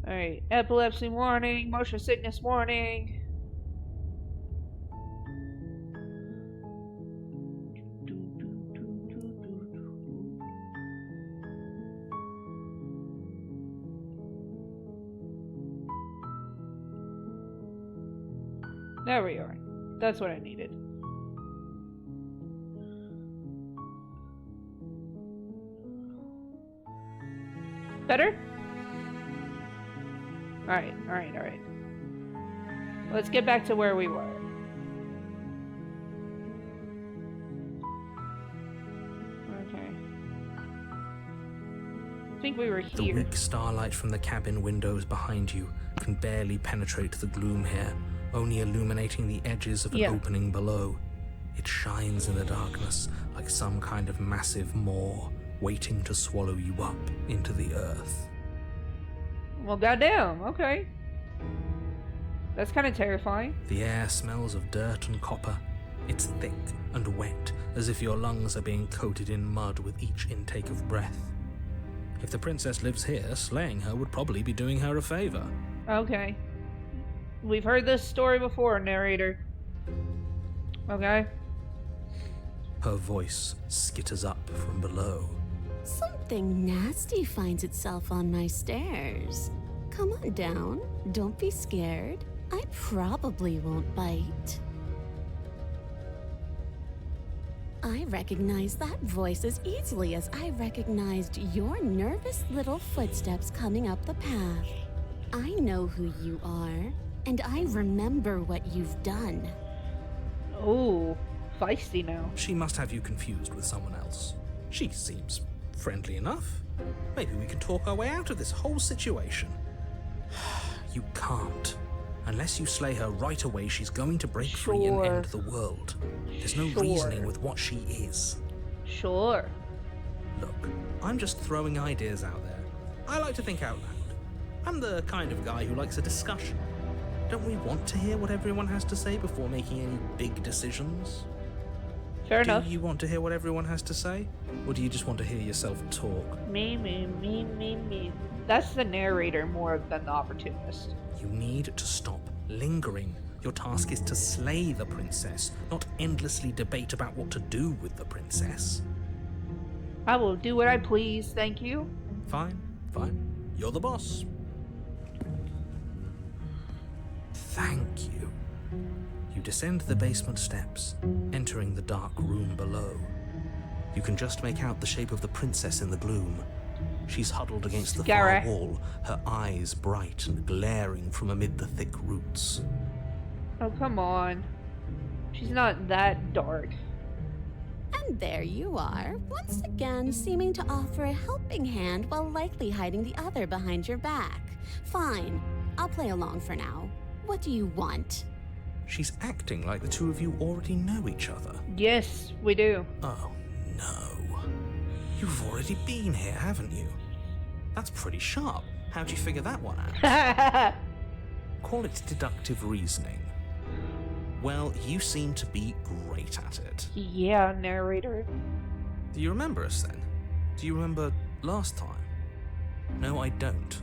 Alright, epilepsy warning, motion sickness warning. There we are. That's what I needed. Better? Alright. Let's get back to where we were. Okay. I think we were here. The weak starlight from the cabin windows behind you can barely penetrate the gloom here, only illuminating the edges of an opening below. It shines in the darkness like some kind of massive maw waiting to swallow you up into the earth. Well, goddamn, okay. That's kind of terrifying. The air smells of dirt and copper. It's thick and wet, as if your lungs are being coated in mud with each intake of breath. If the princess lives here, slaying her would probably be doing her a favor. Okay. We've heard this story before, narrator. Okay. Her voice skitters up from below. Something nasty finds itself on my stairs. Come on down. Don't be scared. I probably won't bite. I recognize that voice as easily as I recognized your nervous little footsteps coming up the path. I know who you are, and I remember what you've done. Oh, feisty now. She must have you confused with someone else. She seems friendly enough. Maybe we can talk our way out of this whole situation. You can't. Unless you slay her right away, she's going to break free and end the world. There's no reasoning with what she is. Sure. Look, I'm just throwing ideas out there. I like to think out loud. I'm the kind of guy who likes a discussion. Don't we want to hear what everyone has to say before making any big decisions? Fair enough. Do you want to hear what everyone has to say? Or do you just want to hear yourself talk? Me. That's the narrator more than the opportunist. You need to stop lingering. Your task is to slay the princess, not endlessly debate about what to do with the princess. I will do what I please, thank you. Fine. You're the boss. Thank you. You descend the basement steps, entering the dark room below. You can just make out the shape of the princess in the gloom. She's huddled against the far wall, her eyes bright and glaring from amid the thick roots. Oh, come on. She's not that dark. And there you are, once again seeming to offer a helping hand while likely hiding the other behind your back. Fine, I'll play along for now. What do you want? She's acting like the two of you already know each other. Yes, we do. Oh, no. You've already been here, haven't you? That's pretty sharp. How'd you figure that one out? Call it deductive reasoning. Well, you seem to be great at it. Yeah, narrator. Do you remember us then? Do you remember last time? No, I don't.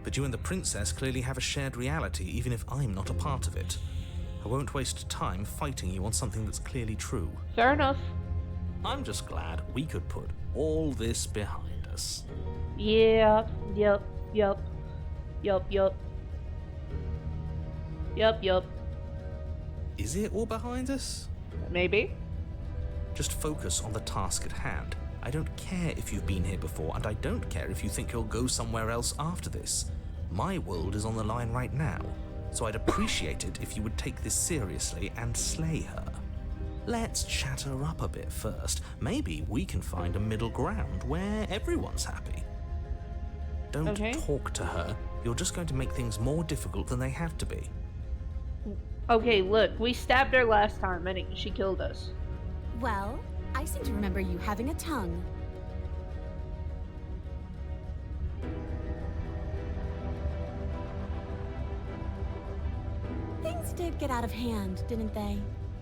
But you and the princess clearly have a shared reality, even if I'm not a part of it. I won't waste time fighting you on something that's clearly true. Fair enough. I'm just glad we could put all this behind us. Yeah, yep. Is it all behind us? Maybe. Just focus on the task at hand. I don't care if you've been here before, and I don't care if you think you'll go somewhere else after this. My world is on the line right now, so I'd appreciate it if you would take this seriously and slay her. Let's chat her up a bit first. Maybe we can find a middle ground where everyone's happy. Don't talk to her. You're just going to make things more difficult than they have to be. Okay, look, we stabbed her last time and she killed us. Well, I seem to remember you having a tongue. Things did get out of hand, didn't they?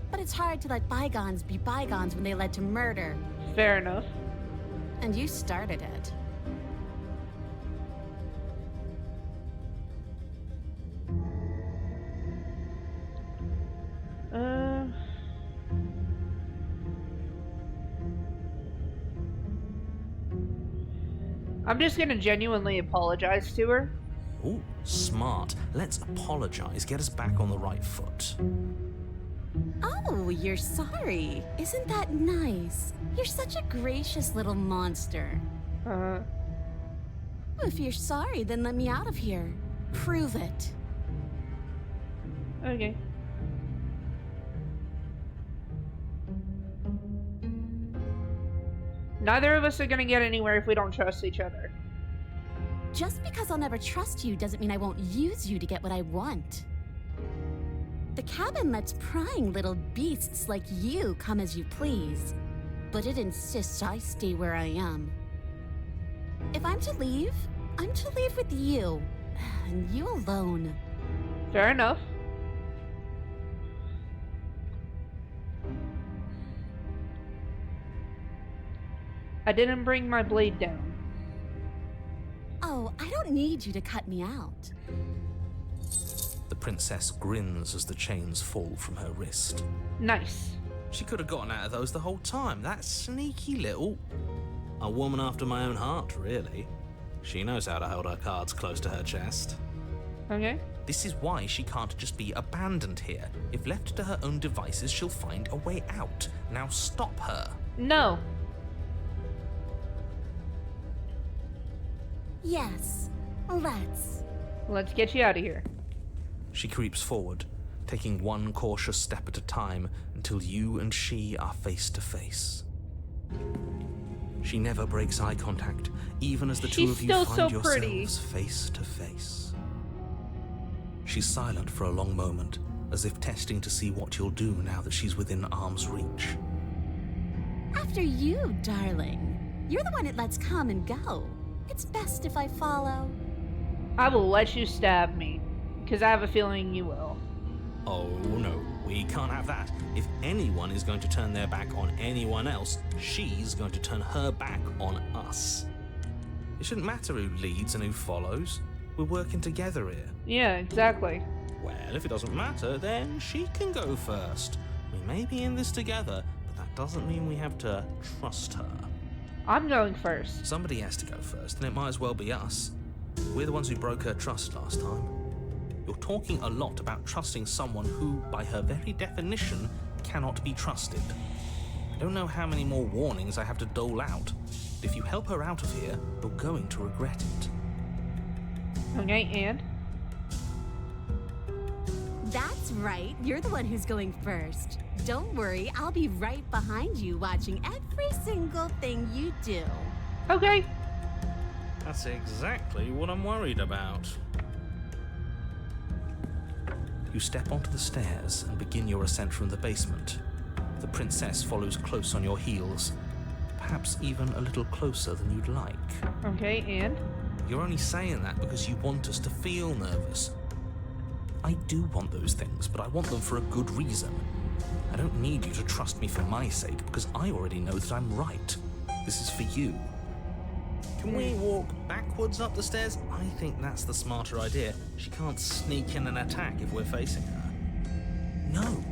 But it's hard to let bygones be bygones when they led to murder. Fair enough. And you started it. I'm just gonna genuinely apologize to her. Ooh, smart. Let's apologize, get us back on the right foot. Oh, you're sorry. Isn't that nice? You're such a gracious little monster. Uh, If you're sorry, then let me out of here. Prove it. okay. Neither of us are gonna get anywhere if we don't trust each other. Just because I'll never trust you doesn't mean I won't use you to get what I want. The cabin lets prying little beasts like you come as you please, but it insists I stay where I am. If I'm to leave, I'm to leave with you, and you alone. Fair enough. I didn't bring my blade down. Oh, I don't need you to cut me out. The princess grins as the chains fall from her wrist. Nice. She could have gotten out of those the whole time. That sneaky little... A woman after my own heart, really. She knows how to hold her cards close to her chest. Okay. This is why she can't just be abandoned here. If left to her own devices, she'll find a way out. Now stop her. No. Yes, let's. Let's get you out of here. She creeps forward, taking one cautious step at a time until you and she are face to face. She never breaks eye contact, even as the two She's of you still find so pretty. yourselves face to face. She's silent for a long moment, as if testing to see what you'll do now that she's within arm's reach. After you, darling. You're the one it lets come and go. It's best if I follow. I will let you stab me, because I have a feeling you will. Oh no, we can't have that. If anyone is going to turn their back on anyone else, she's going to turn her back on us. It shouldn't matter who leads and who follows. We're working together here. Yeah, exactly. Well, if it doesn't matter, then she can go first. We may be in this together, but that doesn't mean we have to trust her. I'm going first. Somebody has to go first, and it might as well be us. We're the ones who broke her trust last time. You're talking a lot about trusting someone who, by her very definition, cannot be trusted. I don't know how many more warnings I have to dole out, but if you help her out of here, you're going to regret it. Okay, and? That's right, you're the one who's going first. Don't worry, I'll be right behind you watching every single thing you do. Okay. That's exactly what I'm worried about. You step onto the stairs and begin your ascent from the basement. The princess follows close on your heels, perhaps even a little closer than you'd like. Okay, and? You're only saying that because you want us to feel nervous. I do want those things, but I want them for a good reason. I don't need you to trust me for my sake, because I already know that I'm right. This is for you. Can we walk backwards up the stairs? I think that's the smarter idea. She can't sneak in and attack if we're facing her. No.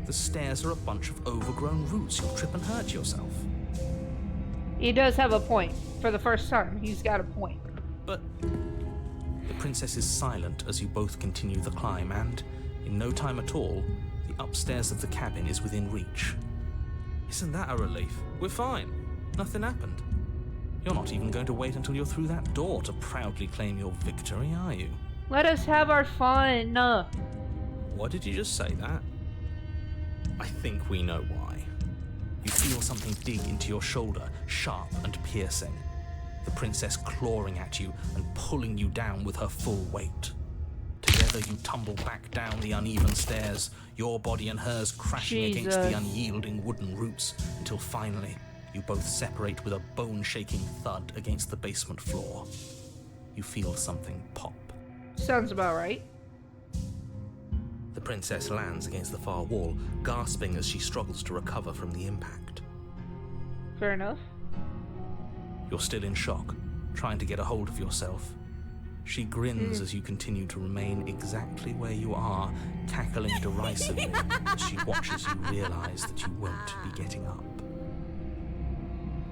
The stairs are a bunch of overgrown roots. You'll trip and hurt yourself. He does have a point. For the first time, he's got a point. But the princess is silent as you both continue the climb, and in no time at all, the upstairs of the cabin is within reach. Isn't that a relief? We're fine. Nothing happened. You're not even going to wait until you're through that door to proudly claim your victory, are you? Let us have our fun. What did you just say that? I think we know why. You feel something dig into your shoulder, sharp and piercing. The princess clawing at you and pulling you down with her full weight. Together you tumble back down the uneven stairs, your body and hers crashing against the unyielding wooden roots, until finally you both separate with a bone-shaking thud against the basement floor. You feel something pop. Sounds about right. The princess lands against the far wall, gasping as she struggles to recover from the impact. Fair enough. You're still in shock, trying to get a hold of yourself. She grins as you continue to remain exactly where you are, cackling derisively as she watches you realize that you won't be getting up.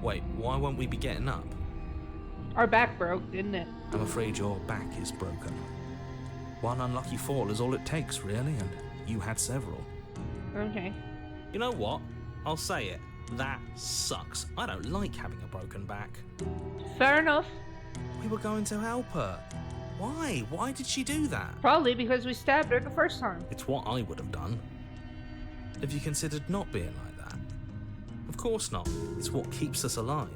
Wait, why won't we be getting up? Our back broke, didn't it? I'm afraid your back is broken. One unlucky fall is all it takes, really, and you had several. Okay. You know what? I'll say it. That sucks. I don't like having a broken back. Fair enough. We were going to help her. Why? Why did she do that? Probably because we stabbed her the first time. It's what I would have done. Have you considered not being like that? Of course not. It's what keeps us alive.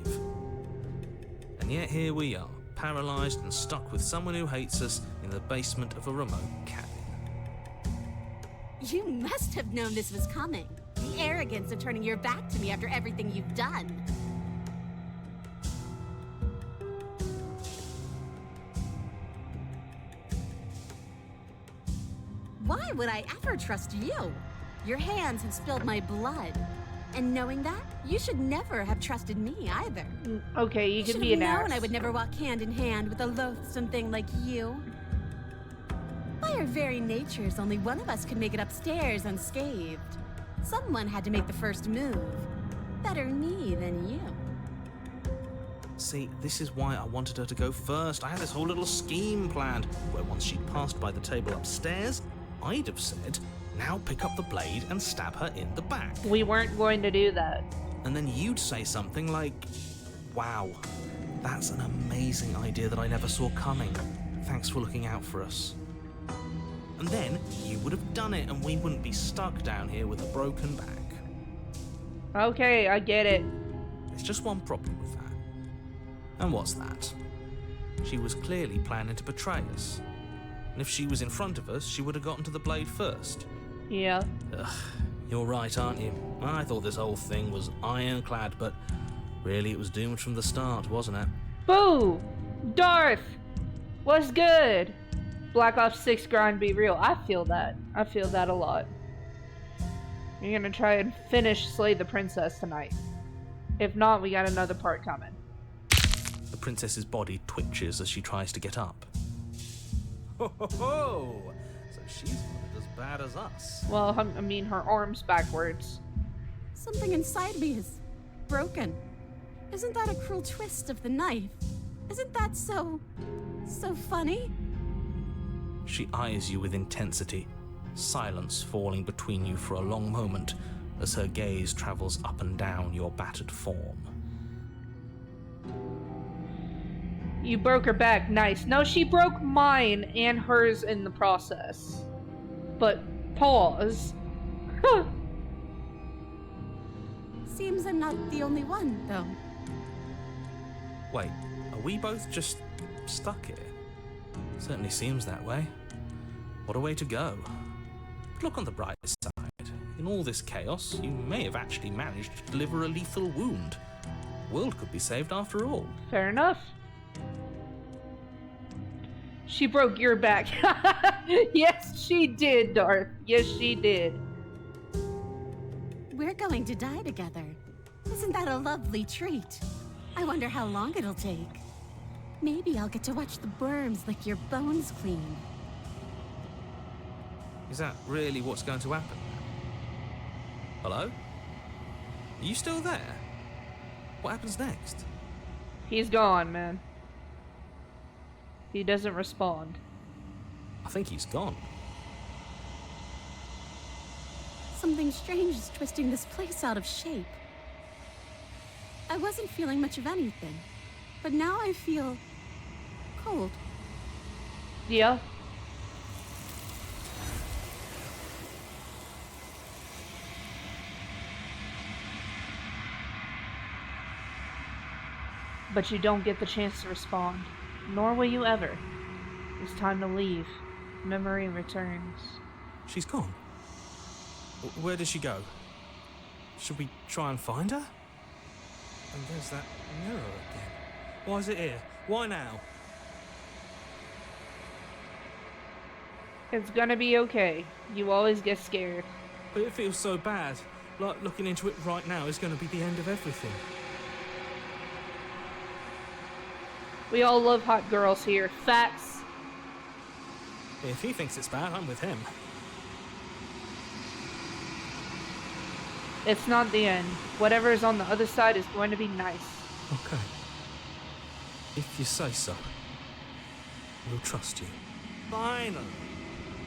And yet here we are, paralysed and stuck with someone who hates us in the basement of a remote cabin. You must have known this was coming. The arrogance of turning your back to me after everything you've done. Why would I ever trust you? Your hands have spilled my blood. And knowing that, you should never have trusted me either. Okay, you can Should be have an known ass. I would never walk hand in hand with a loathsome thing like you. By our very natures, only one of us could make it upstairs unscathed. Someone had to make the first move. Better me than you. See, this is why I wanted her to go first. I had this whole little scheme planned, where once she'd passed by the table upstairs, I'd have said, now pick up the blade and stab her in the back. We weren't going to do that. And then you'd say something like, wow, that's an amazing idea that I never saw coming. Thanks for looking out for us. And then you would have done it and we wouldn't be stuck down here with a broken back. Okay, I get it. There's just one problem with that. And what's that? She was clearly planning to betray us. And if she was in front of us, she would have gotten to the blade first. Yeah. Ugh, you're right, aren't you? I thought this whole thing was ironclad, but really it was doomed from the start, wasn't it? Boo! Darth! What's good? Black Ops 6 grind be real. I feel that. I feel that a lot. You're gonna try and finish Slay the Princess tonight. If not, we got another part coming. The princess's body twitches as she tries to get up. Ho ho ho! So she's not as bad as us. Well, I mean, her arm's backwards. Something inside me is broken. Isn't that a cruel twist of the knife? Isn't that so funny? She eyes you with intensity, silence falling between you for a long moment as her gaze travels up and down your battered form. You broke her back, nice. No, she broke mine and hers in the process. But pause. Seems I'm not the only one, though. Wait, are we both just stuck here? Certainly seems that way. What a way to go. But look on the bright side. In all this chaos, you may have actually managed to deliver a lethal wound. The world could be saved after all. Fair enough. She broke your back. Yes, she did, Darth. Yes, she did. We're going to die together. Isn't that a lovely treat? I wonder how long it'll take. Maybe I'll get to watch the worms lick your bones clean. Is that really what's going to happen? Hello? Are you still there? What happens next? He's gone, man. He doesn't respond. I think he's gone. Something strange is twisting this place out of shape. I wasn't feeling much of anything, but now I feel cold. Yeah. But you don't get the chance to respond, nor will you ever. It's time to leave. Memory returns. She's gone. Where did she go? Should we try and find her? And there's that mirror again. Why is it here? Why now? It's gonna be okay. You always get scared. But it feels so bad. Like looking into it right now is going to be the end of everything. We all love hot girls here. Facts. If he thinks it's bad, I'm with him. It's not the end. Whatever is on the other side is going to be nice. Okay. If you say so, we'll trust you. Finally,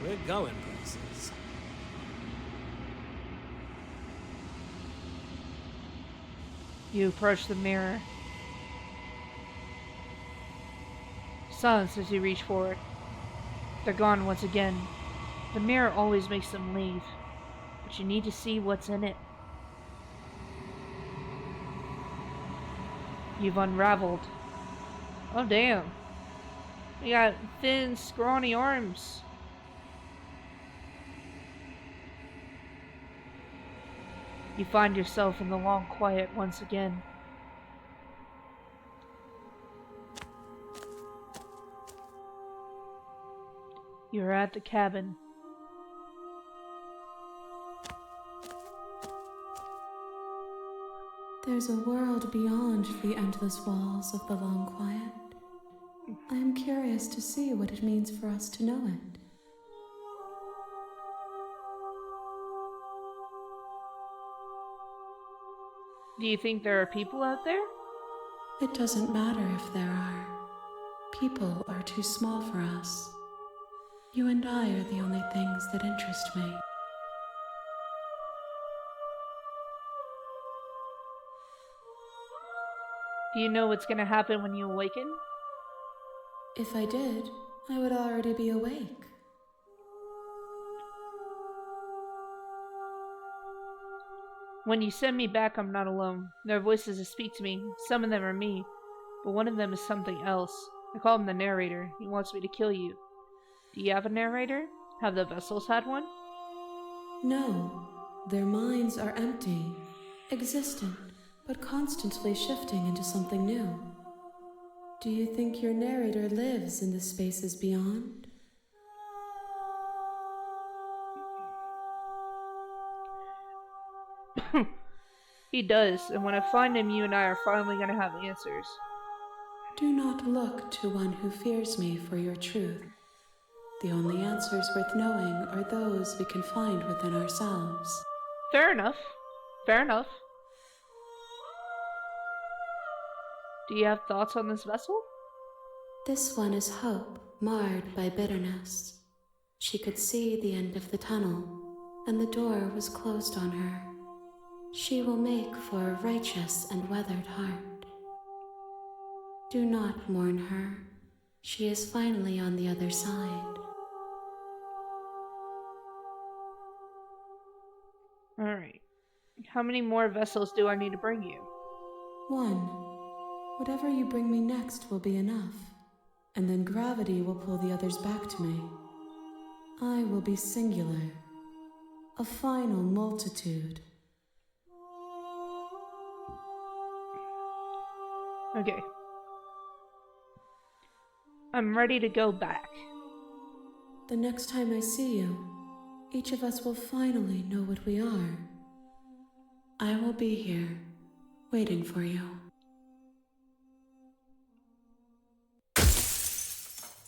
we're going places. You approach the mirror. Silence as you reach for it. They're gone once again. The mirror always makes them leave, but you need to see what's in it. You've unraveled. Oh damn. You got thin, scrawny arms. You find yourself in the long quiet once again. You're at the cabin. There's a world beyond the endless walls of the long quiet. I am curious to see what it means for us to know it. Do you think there are people out there? It doesn't matter if there are. People are too small for us. You and I are the only things that interest me. Do you know what's gonna happen when you awaken? If I did, I would already be awake. When you send me back, I'm not alone. There are voices that speak to me. Some of them are me, but one of them is something else. I call him the narrator. He wants me to kill you. Do you have a narrator? Have the vessels had one? No, their minds are empty, existent, but constantly shifting into something new. Do you think your narrator lives in the spaces beyond? He does, and when I find him, you and I are finally gonna have answers. Do not look to one who fears me for your truth. The only answers worth knowing are those we can find within ourselves. Fair enough. Fair enough. Do you have thoughts on this vessel? This one is hope, marred by bitterness. She could see the end of the tunnel, and the door was closed on her. She will make for a righteous and weathered heart. Do not mourn her. She is finally on the other side. Alright. How many more vessels do I need to bring you? One. Whatever you bring me next will be enough, and then gravity will pull the others back to me. I will be singular, a final multitude. Okay. I'm ready to go back. The next time I see you, each of us will finally know what we are. I will be here, waiting for you.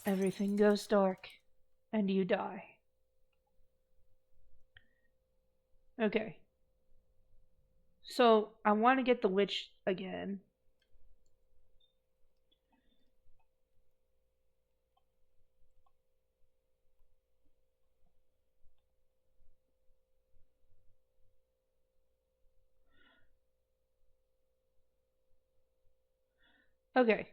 Everything goes dark, and you die. Okay. So, I want to get the witch again. Okay.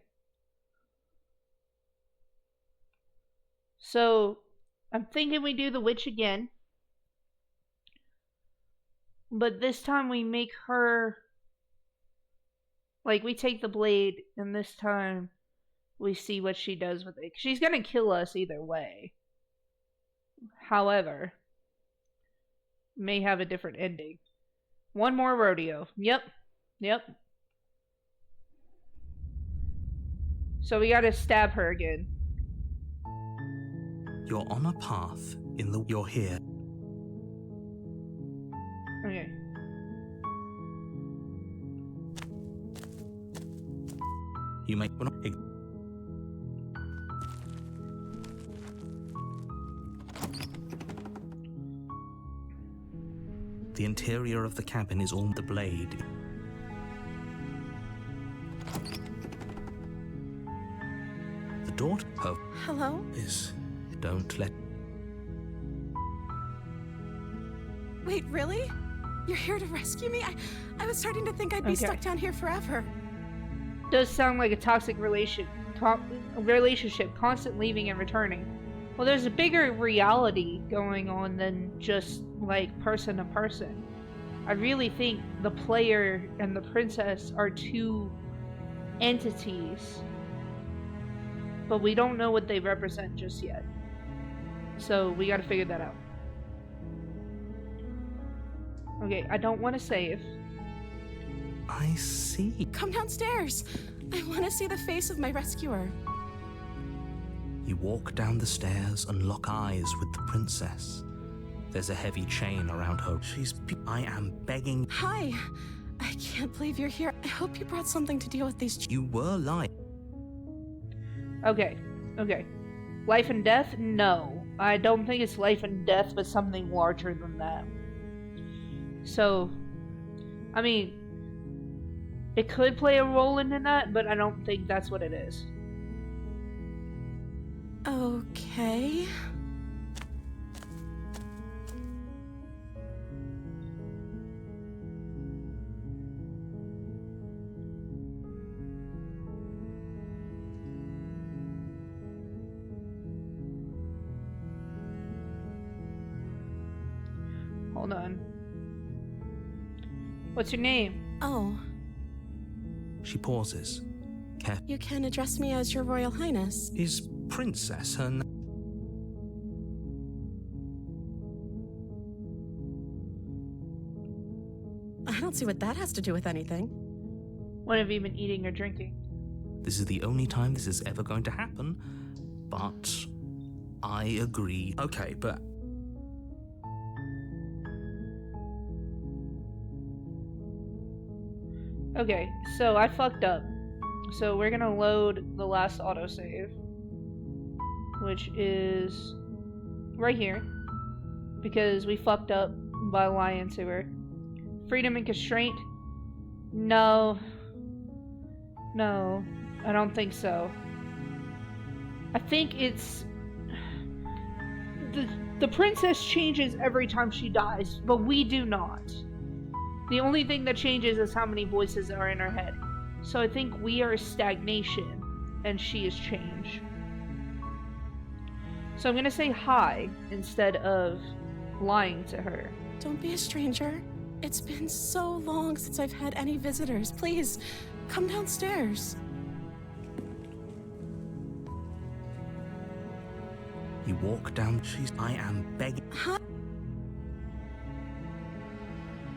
So, I'm thinking we do the witch again. But this time we make her... Like, we take the blade, and this time we see what she does with it. She's gonna kill us either way. However, may have a different ending. One more rodeo. Yep. So we gotta stab her again. You're on a path in the... You're here. Okay. You make... The interior of the cabin is all the blade. daughter, her Hello? is. Don't let. Wait, really? You're here to rescue me? I was starting to think I'd be stuck down here forever. Does sound like a toxic relationship, constant leaving and returning. Well, there's a bigger reality going on than just, like, person to person. I really think the player and the princess are two entities, but we don't know what they represent just yet. So we gotta figure that out. Okay, I don't want to save. I see. Come downstairs. I want to see the face of my rescuer. You walk down the stairs and lock eyes with the princess. There's a heavy chain around her. I am begging. Hi. I can't believe you're here. I hope you brought something to deal with these. You were lying. Okay. Life and death? No. I don't think it's life and death, but something larger than that. So, I mean, it could play a role in that, but I don't think that's what it is. Okay. Hold on. What's your name? Oh, She pauses. you can address me as Your Royal Highness. Is princess her name? I don't see what that has to do with anything. What have you been eating or drinking? This is the only time this is ever going to happen, but I agree. Okay, but Okay, so I fucked up. So we're gonna load the last autosave, which is right here, because we fucked up by lying to her. Freedom and constraint? No, I don't think so. I think it's the princess changes every time she dies, but we do not. The only thing that changes is how many voices are in her head. So I think we are stagnation, and she is change. So I'm gonna say hi instead of lying to her. Don't be a stranger. It's been so long since I've had any visitors. Please, come downstairs. you walk down. I am begging. Huh?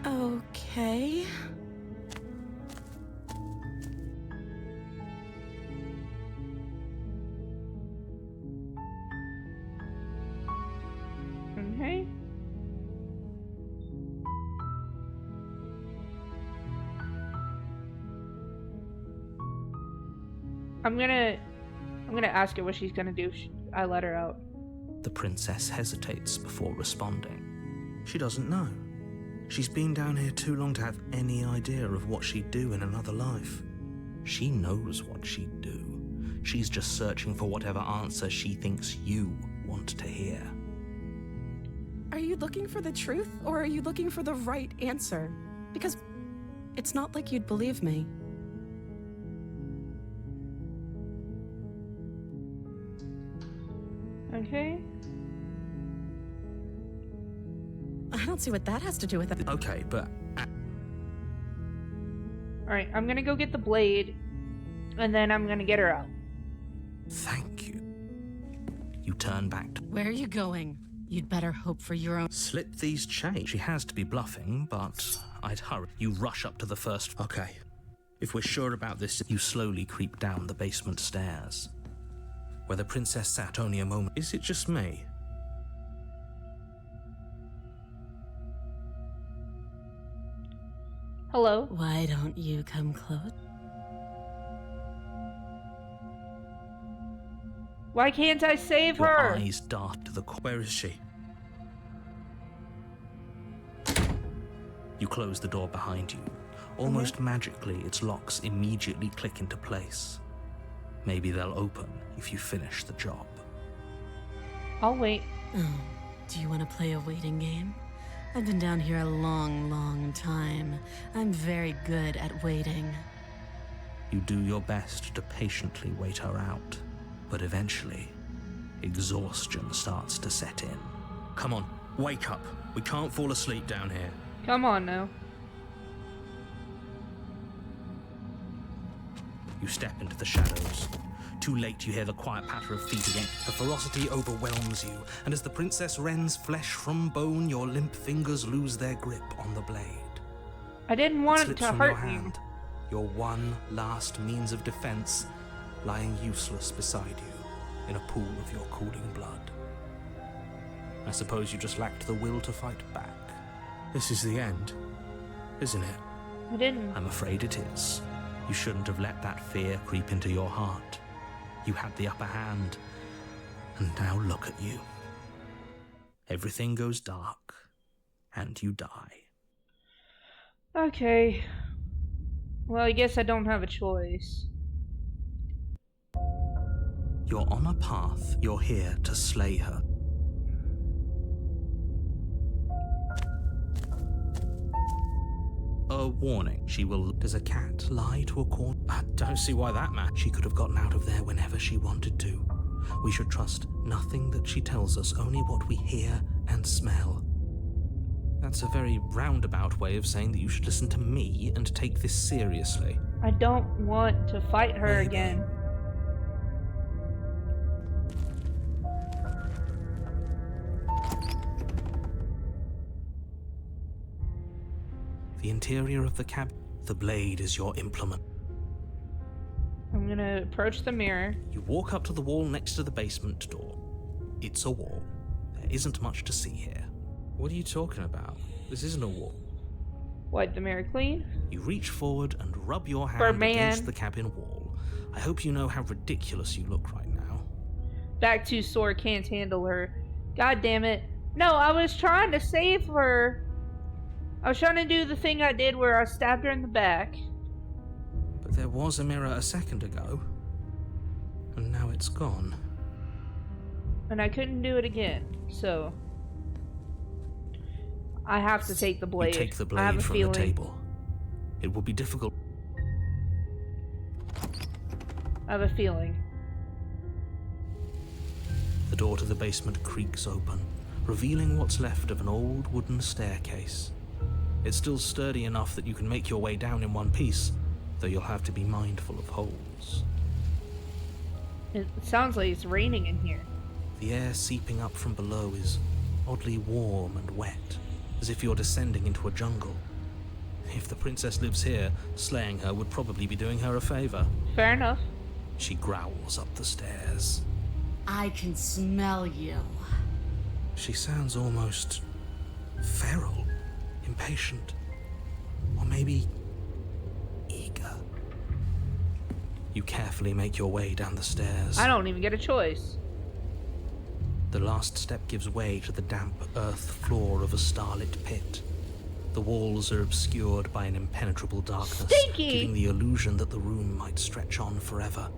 Okay. Okay. I'm gonna ask her what she's gonna do if I let her out. The princess hesitates before responding. She doesn't know. She's been down here too long to have any idea of what she'd do in another life. She knows what she'd do. She's just searching for whatever answer she thinks you want to hear. Are you looking for the truth, or are you looking for the right answer? Because it's not like you'd believe me. Okay. I don't see what that has to do with it. Okay, but Alright, I'm gonna go get the blade, and then I'm gonna get her out. thank you. You turn back to Where are you going? You'd better hope for your own. slip these chains. She has to be bluffing, but I'd hurry. You rush up to the first. Okay. If we're sure about this, you slowly creep down the basement stairs. Where the princess sat only a moment. Is it just me? Hello? Why don't you come close? Why can't I save Your her? eyes dart to the Where is she? You close the door behind you. Almost magically, its locks immediately click into place. Maybe they'll open if you finish the job. I'll wait. Oh, do you want to play a waiting game? I've been down here a long time. I'm very good at waiting. You do your best to patiently wait her out, but eventually, exhaustion starts to set in. Come on, wake up. We can't fall asleep down here. Come on now. You step into the shadows. Too late, you hear the quiet patter of feet again. The ferocity overwhelms you, and as the princess rends flesh from bone, your limp fingers lose their grip on the blade. I didn't want it slips to from hurt your hand, your one last means of defense, lying useless beside you in a pool of your cooling blood. I suppose you just lacked the will to fight back. This is the end, isn't it? I didn't. I'm afraid it is. You shouldn't have let that fear creep into your heart. You had the upper hand, and now look at you. Everything goes dark, and you die. Okay. Well, I guess I don't have a choice. You're on a path. You're here to slay her. A warning. She will... Does a cat lie to a corn? I don't see why that matters. She could have gotten out of there whenever she wanted to. We should trust nothing that she tells us, only what we hear and smell. That's a very roundabout way of saying that you should listen to me and take this seriously. I don't want to fight her Maybe. again. The interior of the cab. The blade is your implement. I'm gonna approach the mirror. You walk up to the wall next to the basement door. It's a wall. There isn't much to see here. What are you talking about? This isn't a wall. Wipe the mirror clean. You reach forward and rub your hand Birdman. against the cabin wall. I hope you know how ridiculous you look right now. Back too sore, can't handle her. God damn it. No, I was trying to save her. I was trying to do the thing I did where I stabbed her in the back. But there was a mirror a second ago. And now it's gone. And I couldn't do it again, so... I have to take the blade. You take the I have blade a from feeling. the table. It will be difficult. I have a feeling. The door to the basement creaks open, revealing what's left of an old wooden staircase. It's still sturdy enough that you can make your way down in one piece, though you'll have to be mindful of holes. It sounds like it's raining in here. The air seeping up from below is oddly warm and wet, as if you're descending into a jungle. If the princess lives here, slaying her would probably be doing her a favor. Fair enough. She growls up the stairs. I can smell you. She sounds almost feral, impatient, or maybe eager. You carefully make your way down the stairs. I don't even get a choice. The last step gives way to the damp earth floor of a starlit pit. The walls are obscured by an impenetrable darkness, Stinky! giving the illusion that the room might stretch on forever.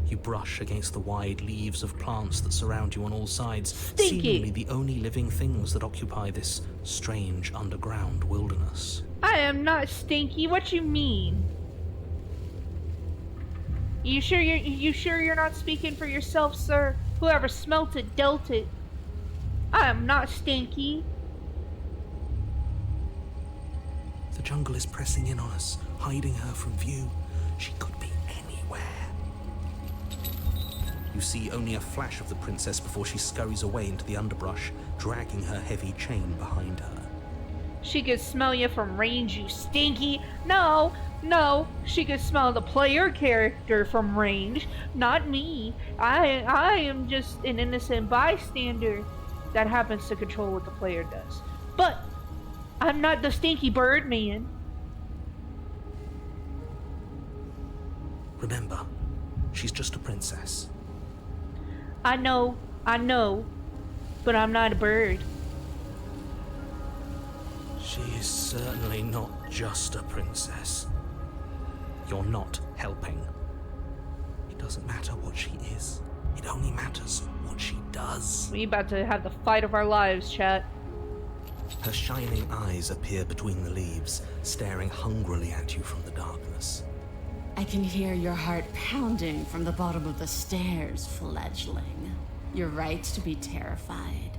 You brush against the wide leaves of plants that surround you on all sides, Stinky! seemingly the only living things that occupy this strange underground wilderness. I am not stinky. What you mean? You sure you're not speaking for yourself, sir? Whoever smelt it dealt it. I am not stinky. The jungle is pressing in on us, hiding her from view. She could be anywhere. You see only a flash of the princess before she scurries away into the underbrush, dragging her heavy chain behind her. She could smell you from range, you stinky. No, she could smell the player character from range, not me. I am just an innocent bystander that happens to control what the player does. But I'm not the stinky bird man. Remember, she's just a princess. I know, but I'm not a bird. She is certainly not just a princess. You're not helping. Doesn't matter what she is. It only matters what she does. We about to have the fight of our lives, chat. Her shining eyes appear between the leaves, staring hungrily at you from the darkness. I can hear your heart pounding from the bottom of the stairs, fledgling. You're right to be terrified.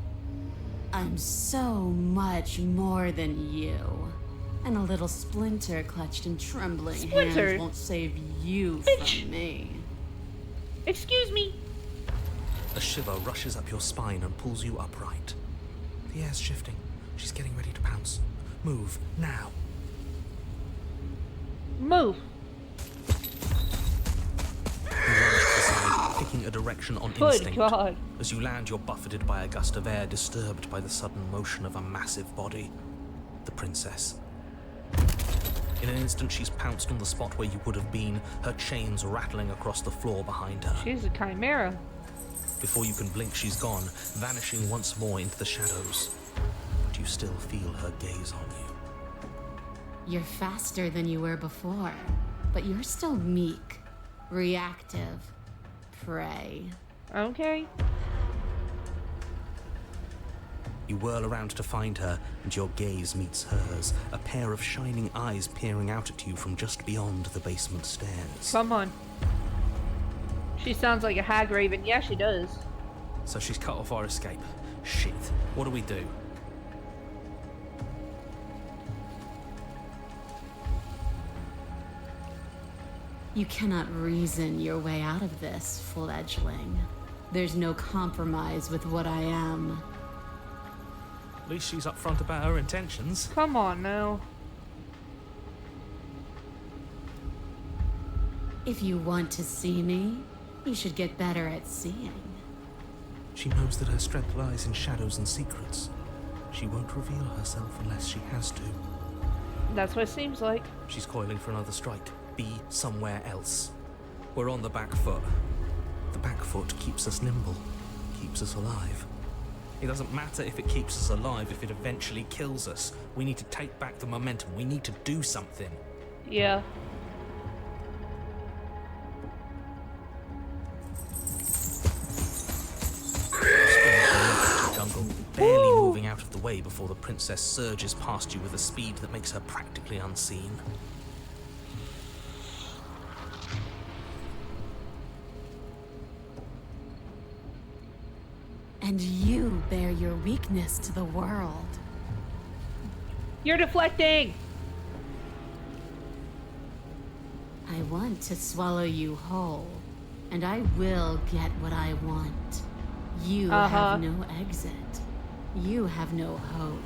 I'm so much more than you. And a little splinter clutched in trembling hands won't save you from me. Excuse me. A shiver rushes up your spine and pulls you upright. The air's shifting. She's getting ready to pounce. Move, now. Move. You lunge to the side, picking a direction on Good instinct. God. As you land, you're buffeted by a gust of air, disturbed by the sudden motion of a massive body. The princess. In an instant, she's pounced on the spot where you would have been, her chains rattling across the floor behind her. She's a chimera. Before you can blink, she's gone, vanishing once more into the shadows. But you still feel her gaze on you. You're faster than you were before, but you're still meek, reactive, prey. Okay. You whirl around to find her, and your gaze meets hers, a pair of shining eyes peering out at you from just beyond the basement stairs. Come on. She sounds like a hag raven. Yeah, she does. So she's cut off our escape. Shit. What do we do? You cannot reason your way out of this, fledgling. There's no compromise with what I am. At least she's upfront about her intentions. Come on now. If you want to see me, you should get better at seeing. She knows that her strength lies in shadows and secrets. She won't reveal herself unless she has to. That's what it seems like. She's coiling for another strike. Be somewhere else. We're on the back foot. The back foot keeps us nimble, keeps us alive. It doesn't matter if it keeps us alive, if it eventually kills us. We need to take back the momentum. We need to do something. Yeah. Jungle, barely moving out of the way before the princess surges past you with a speed that makes her practically unseen. And you bear your weakness to the world. You're deflecting! I want to swallow you whole, and I will get what I want. You have no exit. You have no hope.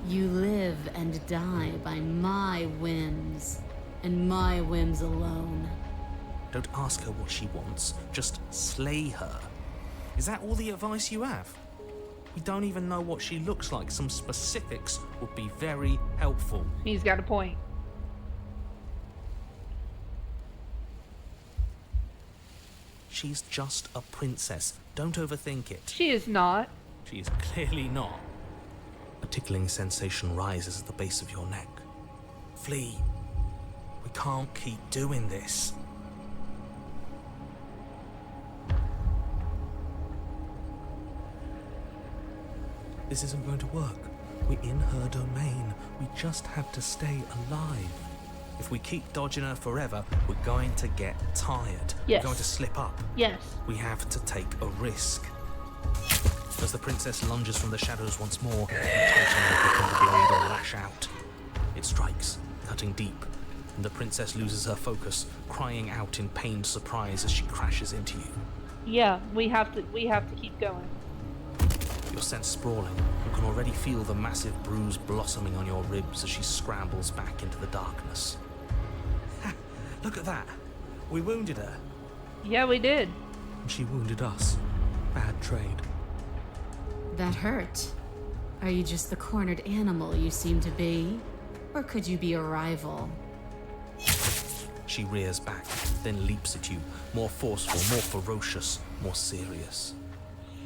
You live and die by my whims, and my whims alone. Don't ask her what she wants, just slay her. Is that all the advice you have? We don't even know what she looks like. Some specifics would be very helpful. He's got a point. She's just a princess. Don't overthink it. She is not. She is clearly not. A tickling sensation rises at the base of your neck. Flee. We can't keep doing this. This isn't going to work. We're in her domain. We just have to stay alive. If we keep dodging her forever, we're going to get tired. Yes. We're going to slip up. Yes. We have to take a risk. As the princess lunges from the shadows once more, you tightly grip the blade or lash out. It strikes, cutting deep, and the princess loses her focus, crying out in pained surprise as she crashes into you. Yeah, we have to keep going. You're sent sprawling. You can already feel the massive bruise blossoming on your ribs as she scrambles back into the darkness. Look at that. We wounded her. Yeah, we did. And she wounded us. Bad trade. That hurt. Are you just the cornered animal you seem to be? Or could you be a rival? She rears back, then leaps at you, more forceful, more ferocious, more serious.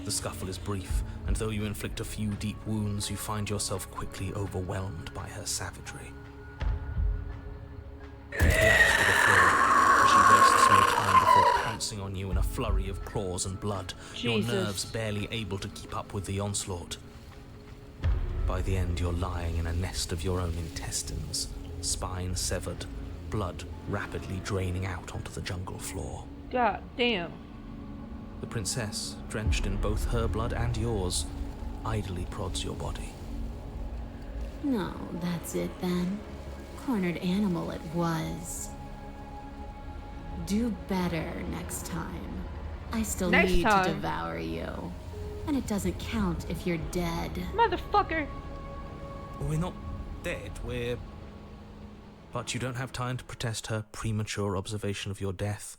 The scuffle is brief, and though you inflict a few deep wounds, you find yourself quickly overwhelmed by her savagery. You collapse to the floor, as she wastes no time before pouncing pouncing on you in a flurry of claws and blood, your Jesus. nerves barely able to keep up with the onslaught. By the end, you're lying in a nest of your own intestines, spine severed, blood rapidly draining out onto the jungle floor. God damn. The princess, drenched in both her blood and yours, idly prods your body. No, that's it then. Cornered animal it was. Do better next time. I still Next need time? to devour you. And it doesn't count if you're dead. Motherfucker. We're not dead, we're... But you don't have time to protest her premature observation of your death,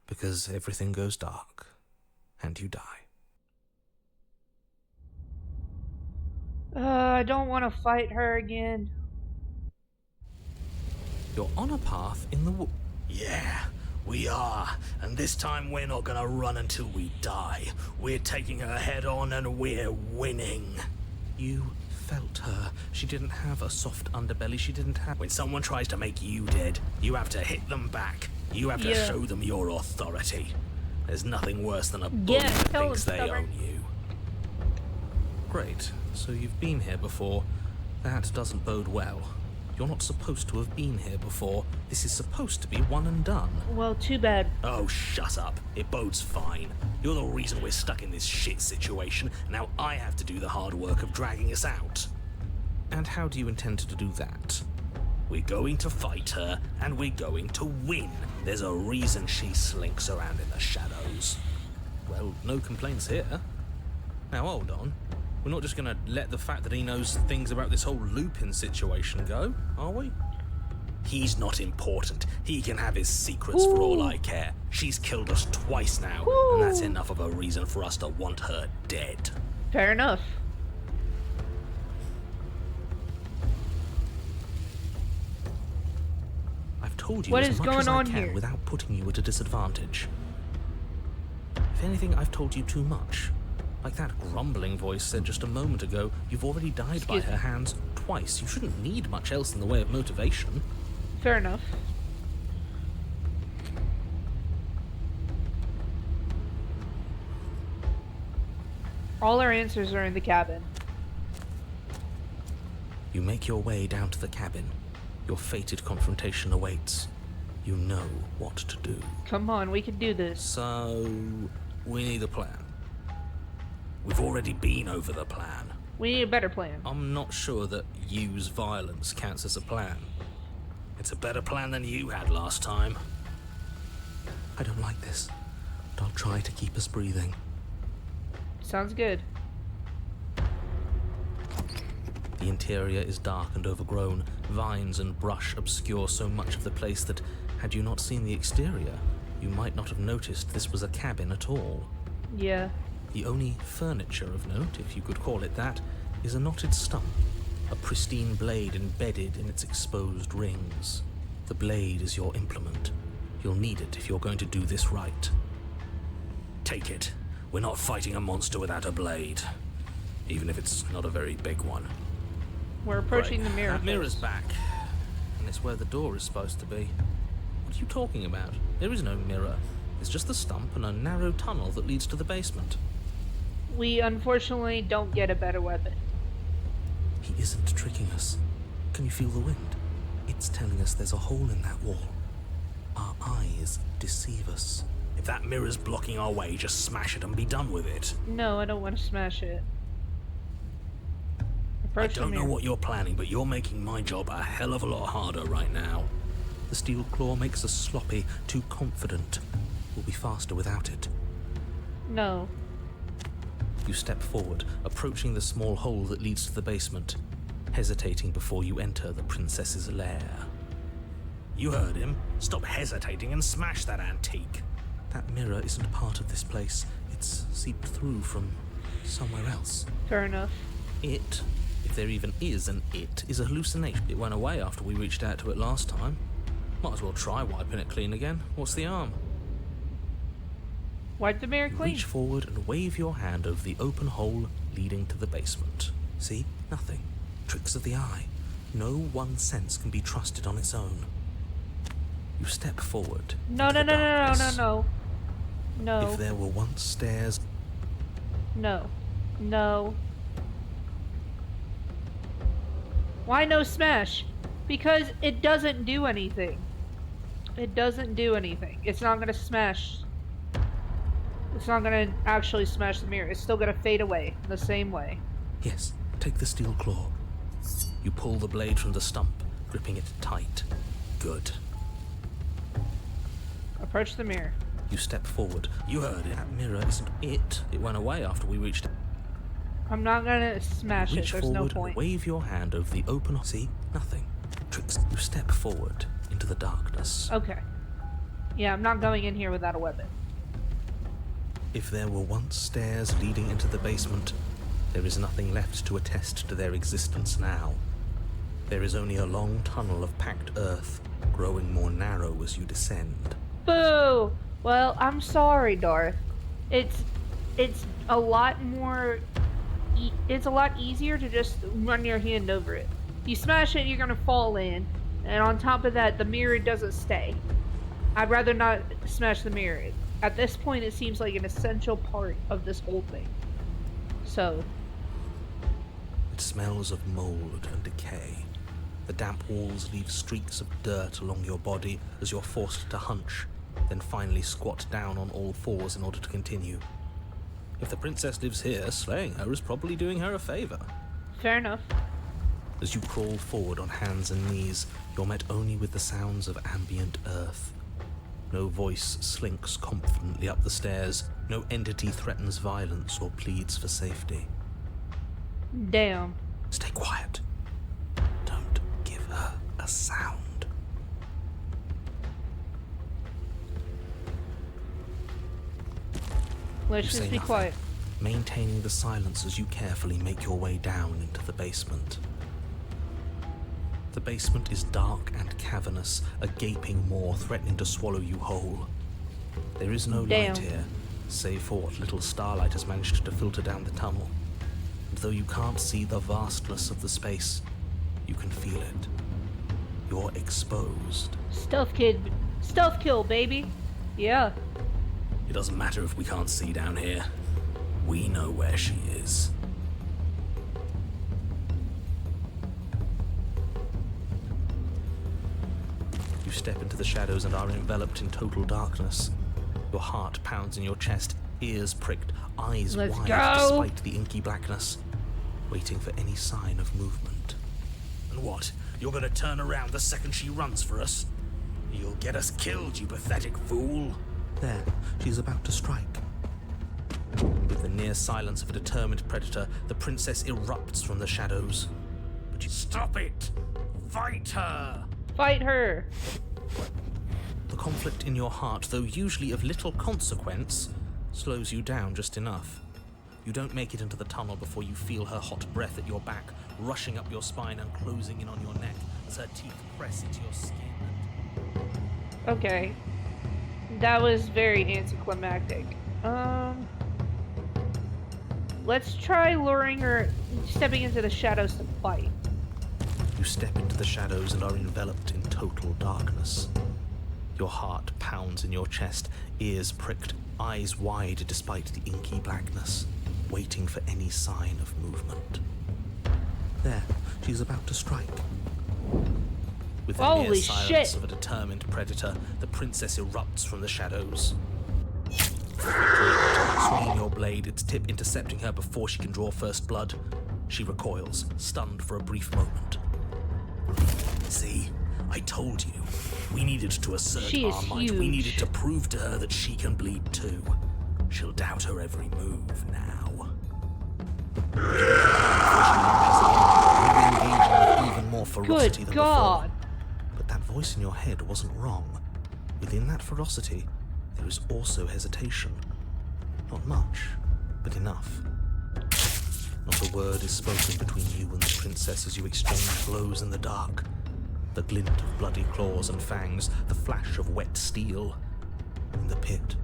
because everything goes dark, and you die. I don't want to fight her again. You're on a path in the Yeah, we are. And this time we're not gonna run until we die. We're taking her head on and we're winning. You felt her. She didn't have a soft underbelly. She didn't have... When someone tries to make you dead, you have to hit them back. You have to Yeah. show them your authority. There's nothing worse than a bully Yeah, that tell thinks them, they stubborn. own you. Great. So you've been here before. That doesn't bode well. You're not supposed to have been here before. This is supposed to be one and done. Well, too bad. Oh, shut up. It bodes fine. You're the reason we're stuck in this shit situation. Now I have to do the hard work of dragging us out. And how do you intend to do that? We're going to fight her, and we're going to win. There's a reason she slinks around in the shadows. Well, no complaints here. Now hold on. We're not just gonna let the fact that he knows things about this whole Lupin situation go, are we? He's not important. He can have his secrets for all I care. She's killed us twice now, and that's enough of a reason for us to want her dead. Fair enough. I've told you What as is much going as on I can here? without putting you at a disadvantage. If anything, I've told you too much. Like that grumbling voice said just a moment ago, you've already died by Excuse her me. hands twice. You shouldn't need much else in the way of motivation. Fair enough. All our answers are in the cabin. You make your way down to the cabin. Your fated confrontation awaits. You know what to do. Come on, we can do this. So, we need a plan. We've already been over the plan. We need a better plan. I'm not sure that use violence counts as a plan. It's a better plan than you had last time. I don't like this, but I'll try to keep us breathing. Sounds good. The interior is dark and overgrown. Vines and brush obscure so much of the place that, had you not seen the exterior, you might not have noticed this was a cabin at all. Yeah. The only furniture of note, if you could call it that, is a knotted stump, a pristine blade embedded in its exposed rings. The blade is your implement. You'll need it if you're going to do this right. Take it. We're not fighting a monster without a blade. Even if it's not a very big one. We're approaching Right. the mirror. That mirror's first. back, and it's where the door is supposed to be. What are you talking about? There is no mirror. It's just the stump and a narrow tunnel that leads to the basement. We unfortunately don't get a better weapon. He isn't tricking us. Can you feel the wind? It's telling us there's a hole in that wall. Our eyes deceive us. If that mirror's blocking our way, just smash it and be done with it. No, I don't want to smash it. I Approach the don't know mirror. what you're planning, but you're making my job a hell of a lot harder right now. The steel claw makes us sloppy, too confident. We'll be faster without it. No. You step forward, approaching the small hole that leads to the basement, hesitating before you enter the princess's lair. You heard him. Stop hesitating and smash that antique. That mirror isn't part of this place. It's seeped through from somewhere else. Fair enough. It, if there even is an it, is a hallucination. It went away after we reached out to it last time. Might as well try wiping it clean again. What's the harm? Wipe the mirror You clean. reach forward and wave your hand over the open hole leading to the basement. See? Nothing. Tricks of the eye. No one sense can be trusted on its own. You step forward. No, into no, the no, no, no, no, darkness. no. No. If there were once stairs... No. No. Why no smash? Because it doesn't do anything. It doesn't do anything. It's not gonna smash. It's not gonna actually smash the mirror. It's still gonna fade away the same way. Yes, take the steel claw. You pull the blade from the stump, gripping it tight. Good. Approach the mirror. You step forward. You heard it. That mirror isn't it. It went away after we reached it. I'm not gonna smash it. Reach There's forward no and point. wave your hand over the open... See? Nothing. Tricks. You step forward into the darkness. Okay. Yeah, I'm not going in here without a weapon. If there were once stairs leading into the basement, there is nothing left to attest to their existence now. There is only a long tunnel of packed earth, growing more narrow as you descend. Boo! Well, I'm sorry, Darth. It's a lot more... it's a lot easier to just run your hand over it. You smash it, you're gonna fall in. And on top of that, the mirror doesn't stay. I'd rather not smash the mirror. At this point, it seems like an essential part of this whole thing. So... It smells of mold and decay. The damp walls leave streaks of dirt along your body as you're forced to hunch, then finally squat down on all fours in order to continue. If the princess lives here, slaying her is probably doing her a favor. Fair enough. As you crawl forward on hands and knees, you're met only with the sounds of ambient earth. No voice slinks confidently up the stairs. No entity threatens violence or pleads for safety. Damn. Stay quiet. Don't give her a sound. Let's You just say be nothing, quiet. maintaining the silence as you carefully make your way down into the basement. The basement is dark and cavernous, a gaping maw threatening to swallow you whole. There is no Damn. light here, save for what little starlight has managed to filter down the tunnel. And though you can't see the vastness of the space, you can feel it. You're exposed. Stealth kill, baby. Yeah. It doesn't matter if we can't see down here. We know where she is. You step into the shadows and are enveloped in total darkness. Your heart pounds in your chest, ears pricked, eyes Let's wide go. despite the inky blackness, waiting for any sign of movement. And what? You're gonna turn around the second she runs for us? You'll get us killed, you pathetic fool. There, she's about to strike. With the near silence of a determined predator, the princess erupts from the shadows. But you Stop it! Fight her! Fight her. The conflict in your heart, though usually of little consequence, slows you down just enough. You don't make it into the tunnel before you feel her hot breath at your back, rushing up your spine and closing in on your neck as her teeth press into your skin. Okay. That was very anticlimactic. Let's try luring her, stepping into the shadows to fight. You step into the shadows and are enveloped in total darkness. Your heart pounds in your chest, ears pricked, eyes wide despite the inky blackness, waiting for any sign of movement. There, she's about to strike. With the Holy near silence shit. of a determined predator, the princess erupts from the shadows. Swinging your blade, its tip intercepting her before she can draw first blood, she recoils, stunned for a brief moment. See? I told you. We needed to assert She is our might. We huge. needed to prove to her that she can bleed too. She'll doubt her every move now. Engaging with even more ferocity Good than God. before. But that voice in your head wasn't wrong. Within that ferocity, there is also hesitation. Not much, but enough. Not a word is spoken between you and the princess as you exchange blows in the dark. The glint of bloody claws and fangs, the flash of wet steel. In the pit,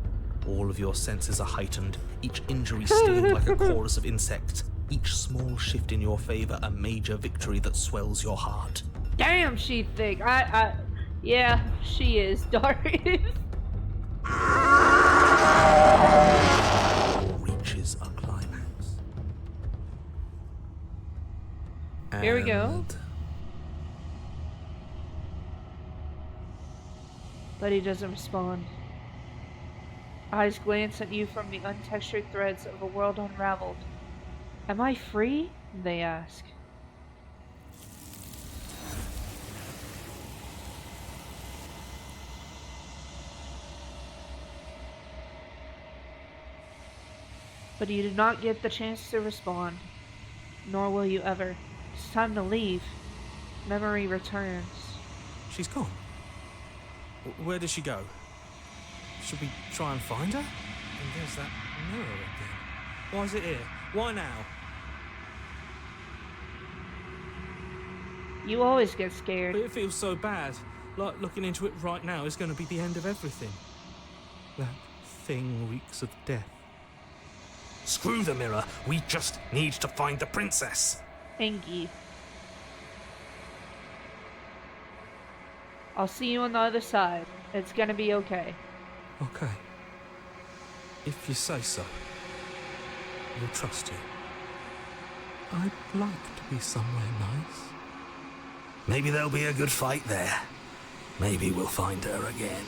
all of your senses are heightened, each injury stinging like a chorus of insects, each small shift in your favor a major victory that swells your heart. Damn, she thick. Yeah, she is, Darius. Here we go. And But he doesn't respond. Eyes glance at you from the untextured threads of a world unraveled. Am I free? They ask. But you do not get the chance to respond, nor will you ever. It's time to leave. Memory returns. she's gone. Where did she go? Should we try and find her? And there's that mirror again. Why is it here? Why now? You always get But scared. it feels so bad. Like looking into it right now is going to be the end of everything. That thing reeks of death. Screw the mirror. We just need to find the princess. Angie. I'll see you on the other side. It's gonna be okay. Okay. If you say so. We'll trust you. I'd like to be somewhere nice. Maybe there'll be a good fight there. Maybe we'll find her again.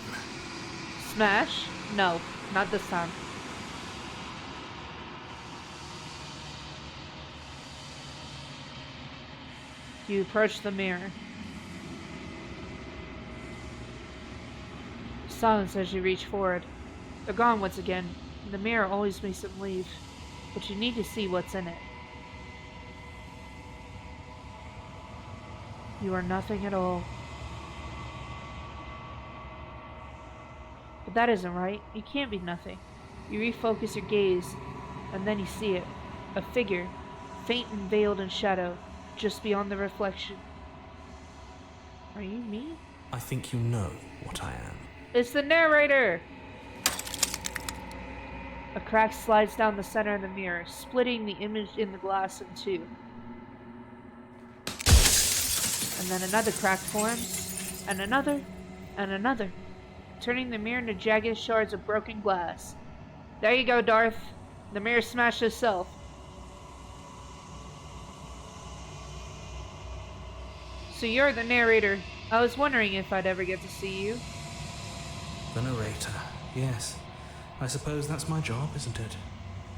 Smash? No, not this time. You approach the mirror. Silence as you reach forward. They're gone once again. The mirror always makes them leave, but you need to see what's in it. You are nothing at all. But that isn't right. You can't be nothing. You refocus your gaze, and then you see it. A figure, faint and veiled in shadow, just beyond the reflection. Are you me? I think you know what I am. It's the narrator! A crack slides down the center of the mirror, splitting the image in the glass in two. And then another crack forms, and another, turning the mirror into jagged shards of broken glass. There you go, Darth. The mirror smashed itself. So you're the narrator. I was wondering if I'd ever get to see you. The narrator. Yes. I suppose that's my job, isn't it?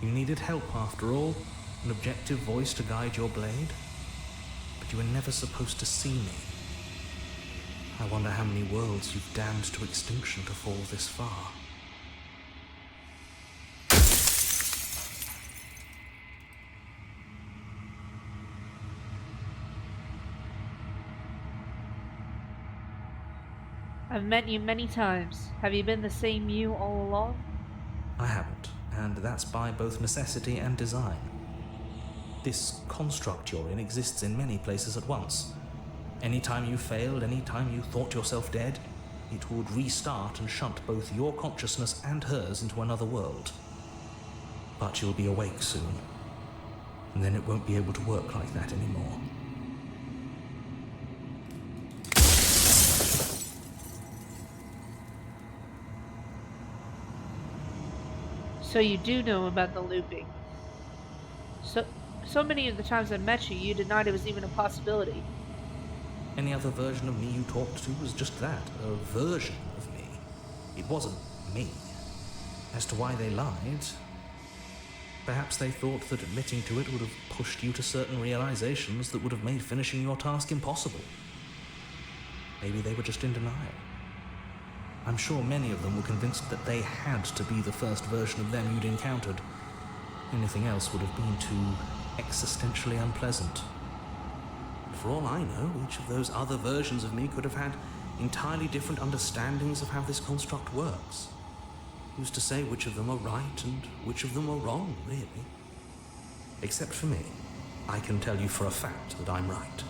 You needed help after all. An objective voice to guide your blade. But you were never supposed to see me. I wonder how many worlds you've damned to extinction to fall this far. I've met you many times. Have you been the same you all along? I haven't, and that's by both necessity and design. This construct you're in exists in many places at once. Anytime you failed, anytime you thought yourself dead, it would restart and shunt both your consciousness and hers into another world. But you'll be awake soon, and then it won't be able to work like that anymore. So you do know about the looping. So many of the times I met you, you denied it was even a possibility. Any other version of me you talked to was just that, a version of me. It wasn't me. As to why they lied, perhaps they thought that admitting to it would have pushed you to certain realizations that would have made finishing your task impossible. Maybe they were just in denial. I'm sure many of them were convinced that they had to be the first version of them you'd encountered. Anything else would have been too existentially unpleasant. For all I know, each of those other versions of me could have had entirely different understandings of how this construct works. Who's to say which of them are right and which of them are wrong, really? Except for me, I can tell you for a fact that I'm right.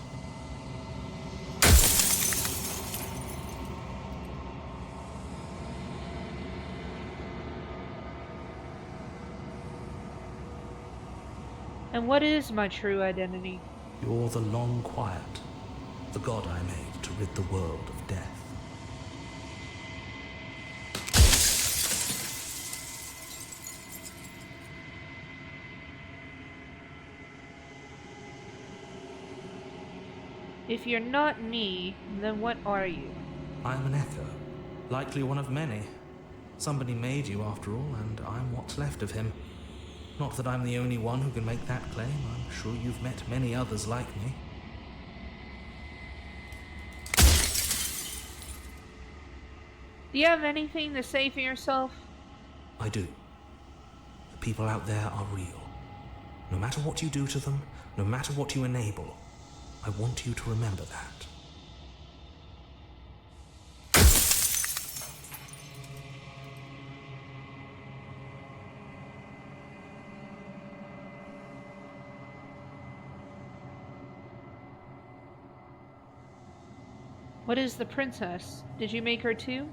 And what is my true identity? You're the long quiet, the god I made to rid the world of death. If you're not me, then what are you? I am an echo, likely one of many. Somebody made you after all, and I'm what's left of him. Not that I'm the only one who can make that claim. I'm sure you've met many others like me. Do you have anything to say for yourself? I do. The people out there are real. No matter what you do to them, no matter what you enable, I want you to remember that. What is the princess? Did you make her too?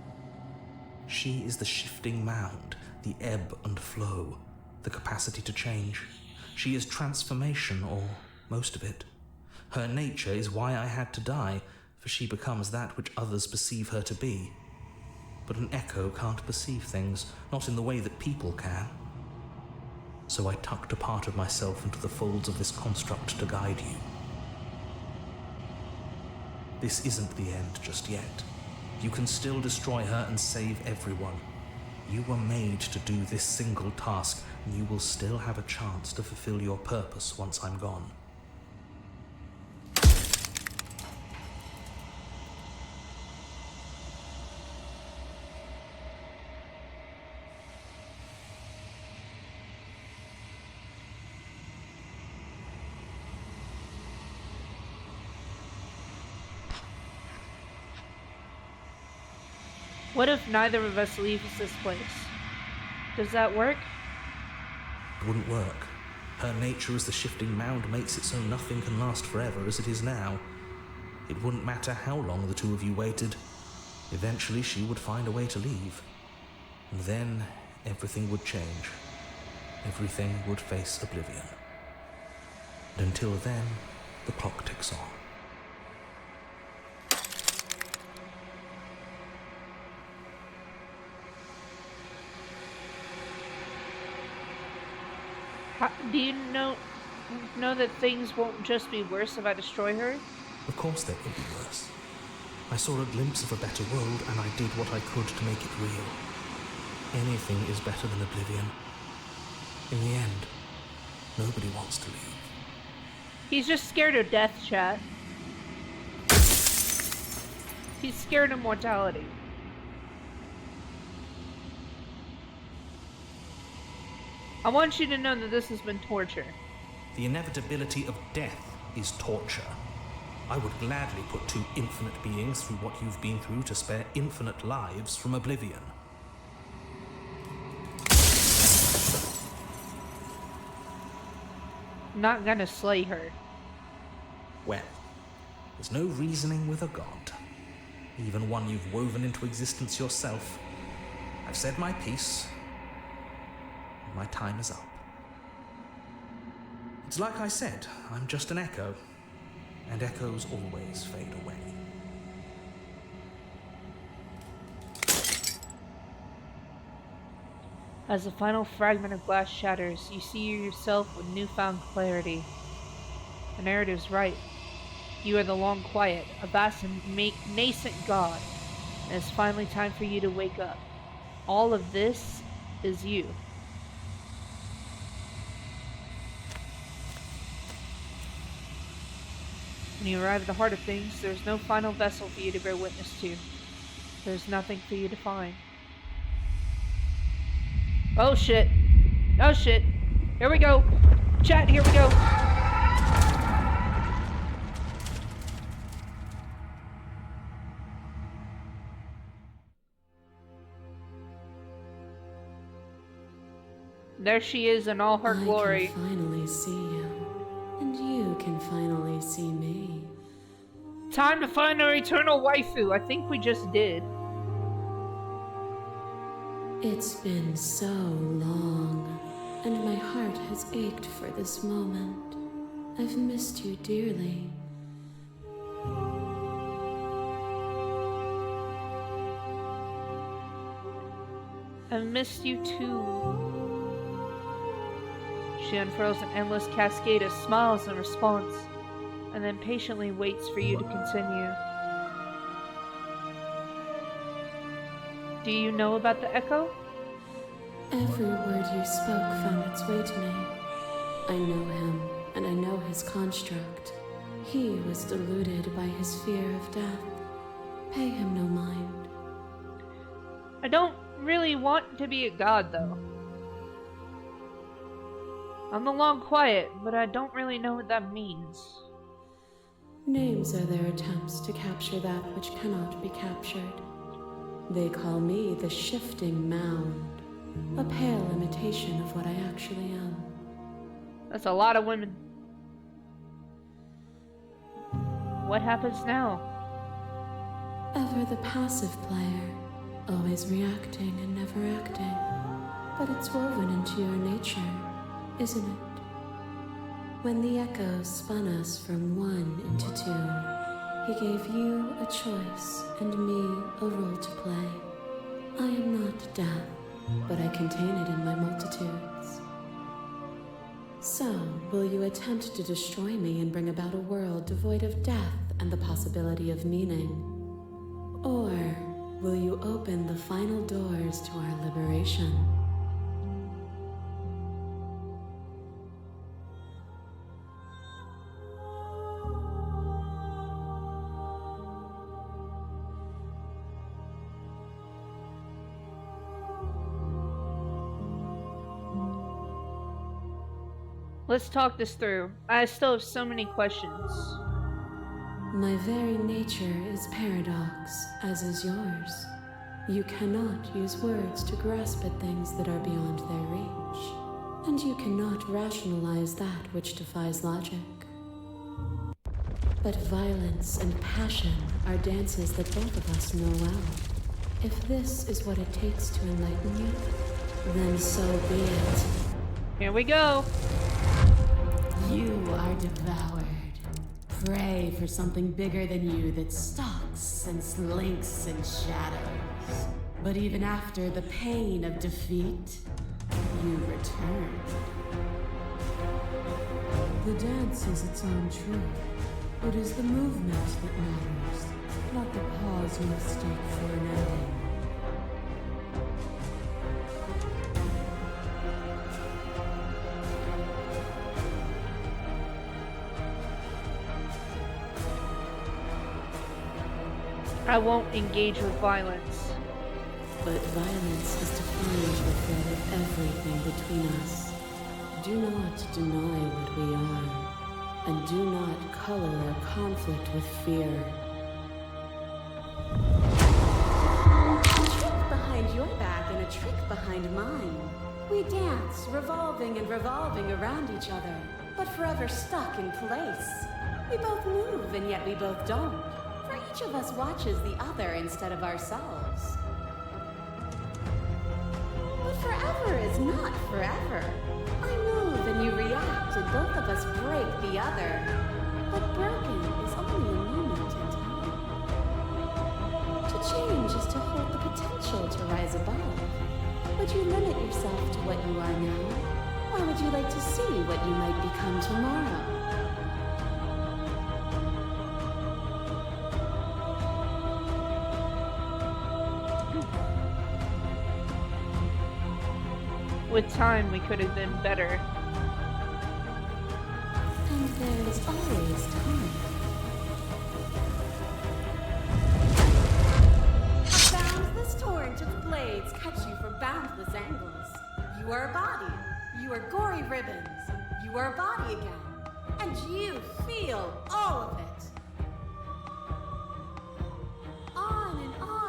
She is the shifting mound, the ebb and flow, the capacity to change. She is transformation, or most of it. Her nature is why I had to die, for she becomes that which others perceive her to be. But an echo can't perceive things, not in the way that people can. So I tucked a part of myself into the folds of this construct to guide you. This isn't the end just yet. You can still destroy her and save everyone. You were made to do this single task, and you will still have a chance to fulfill your purpose once I'm gone. What if neither of us leaves this place? Does that work? It wouldn't work. Her nature as the shifting mound makes it so nothing can last forever as it is now. It wouldn't matter how long the two of you waited. Eventually she would find a way to leave. And then everything would change. Everything would face oblivion. And until then, the clock ticks on. Do you know that things won't just be worse if I destroy her? Of course there could be worse. I saw a glimpse of a better world, and I did what I could to make it real. Anything is better than oblivion. In the end, nobody wants to leave. He's just scared of death, chat. He's scared of mortality. I want you to know that this has been torture. The inevitability of death is torture. I would gladly put two infinite beings through what you've been through to spare infinite lives from oblivion. I'm not gonna slay her. Well, there's no reasoning with a god. Even one you've woven into existence yourself. I've said my piece. My time is up. It's like I said, I'm just an echo, and echoes always fade away. As the final fragment of glass shatters, you see yourself with newfound clarity. The narrative's right. You are the long quiet, a vast and nascent god, and it's finally time for you to wake up. All of this is you. When you arrive at the heart of things, there's no final vessel for you to bear witness to. There's nothing for you to find. Oh shit. Oh shit. Here we go. Chat, here we go. There she is in all her glory. I can finally see you, and you can finally see me. Time to find our eternal waifu. I think we just did. It's been so long, and my heart has ached for this moment. I've missed you dearly. I've missed you too. She unfurls an endless cascade of smiles in response. and then patiently waits for you to continue. Do you know about the echo? Every word you spoke found its way to me. I know him, and I know his construct. He was deluded by his fear of death. Pay him no mind. I don't really want to be a god, though. I'm the long quiet, but I don't really know what that means. Names are their attempts to capture that which cannot be captured. They call me the shifting mound, a pale imitation of what I actually am. That's a lot of women. What happens now? Ever the passive player, always reacting and never acting. But it's woven into your nature, isn't it? When the echo spun us from one into two, he gave you a choice and me a role to play. I am not death, but I contain it in my multitudes. So, will you attempt to destroy me and bring about a world devoid of death and the possibility of meaning? Or will you open the final doors to our liberation? Let's talk this through. I still have so many questions. My very nature is paradox, as is yours. You cannot use words to grasp at things that are beyond their reach, and you cannot rationalize that which defies logic. But violence and passion are dances that both of us know well. If this is what it takes to enlighten you, then so be it. Here we go. You are devoured. Pray for something bigger than you that stalks and slinks in shadows. But even after the pain of defeat, you return. The dance is its own truth. It is the movement that matters, not the pause you mistake for an ending. I won't engage with violence. But violence is to find the thread of everything between us. Do not deny what we are, and do not color our conflict with fear. A trick behind your back and a trick behind mine. We dance, revolving and revolving around each other, but forever stuck in place. We both move, and yet we both don't. For each of us watches the other instead of ourselves. But forever is not forever. I move and you react, and both of us break the other. But broken is only a moment in time. To change is to hold the potential to rise above. Would you limit yourself to what you are now? Or would you like to see what you might become tomorrow? With time, we could have been better. And there is always time. A boundless torrent of blades cut you from boundless angles. You are a body. You are gory ribbons. You are a body again. And you feel all of it. On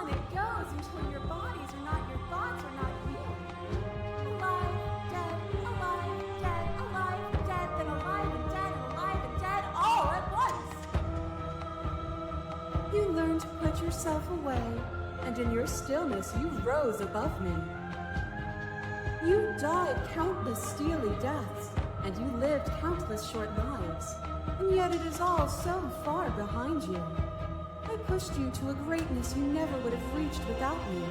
it goes until your bodies are not your thoughts, are not you. Alive, dead, then alive and dead, all at once. You learned to put yourself away, and in your stillness you rose above me. You died countless steely deaths, and you lived countless short lives, and yet it is all so far behind you. I pushed you to a greatness you never would have reached without me.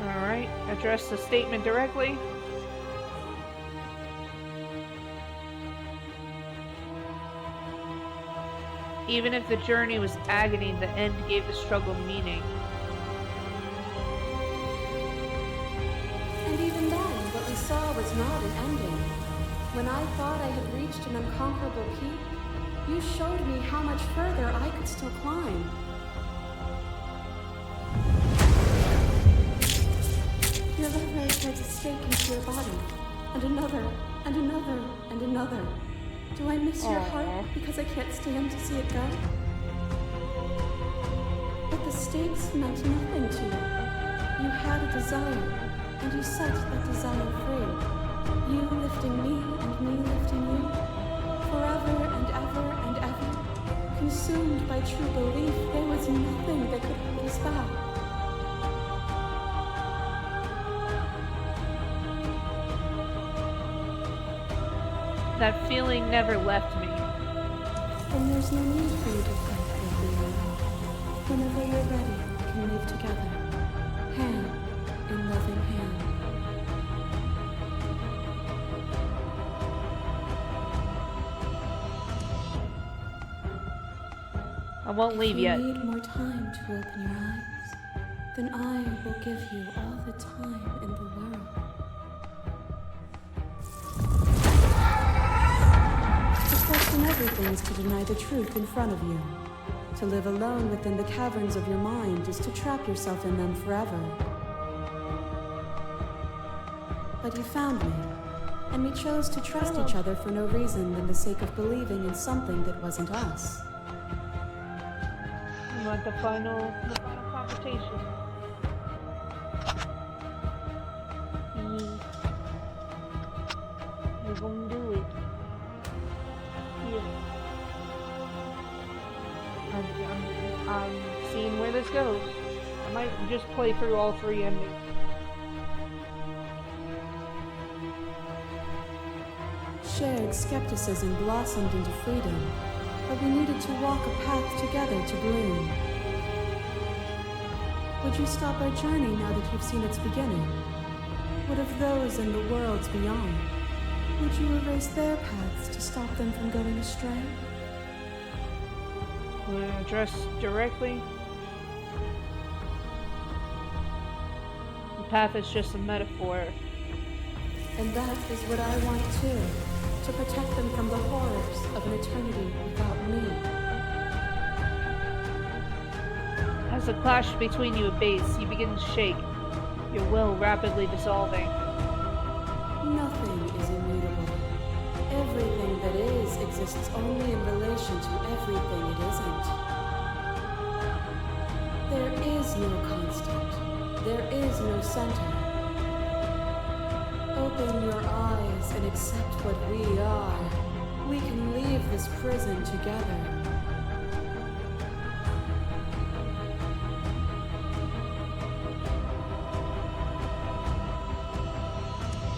Alright, address the statement directly. Even if the journey was agony, the end gave the struggle meaning. And even then, what we saw was not an ending. When I thought I had reached an unconquerable peak, you showed me how much further I could still climb. Your liver drives a stake into your body, and another, and another, and another. Do I miss your heart because I can't stand to see it go? But the stakes meant nothing to you. You had a desire, and you set that desire free. You lifting me and me lifting you, forever and ever and ever. Consumed by true belief, there was nothing that could hold us back. That feeling never left me. And there's no need for you to fight with me now. Whenever you're ready, we can move together, hand in loving hand. I won't leave yet. If you need more time to open your eyes, then I will give you all the time in the world. To question everything is to deny the truth in front of you. To live alone within the caverns of your mind is to trap yourself in them forever. But you found me, and we chose to trust each other for no reason than the sake of believing in something that wasn't us. You want the final confrontation. We're gonna do it. Yeah. I'm seeing where this goes. I might just play through all 3 endings. Shared skepticism blossomed into freedom, but we needed to walk a path together to bloom. Would you stop our journey now that you've seen its beginning? What of those in the worlds beyond? Would you erase their paths to stop them from going astray? Will I address directly? The path is just a metaphor. And that is what I want too, to protect them from the horrors of an eternity without me. As the clash between you abates, you begin to shake, your will rapidly dissolving. Nothing is immutable. Everything that is exists only in relation to everything it isn't. There is no constant. There is no center. Open your eyes and accept what we are. We can leave this prison together.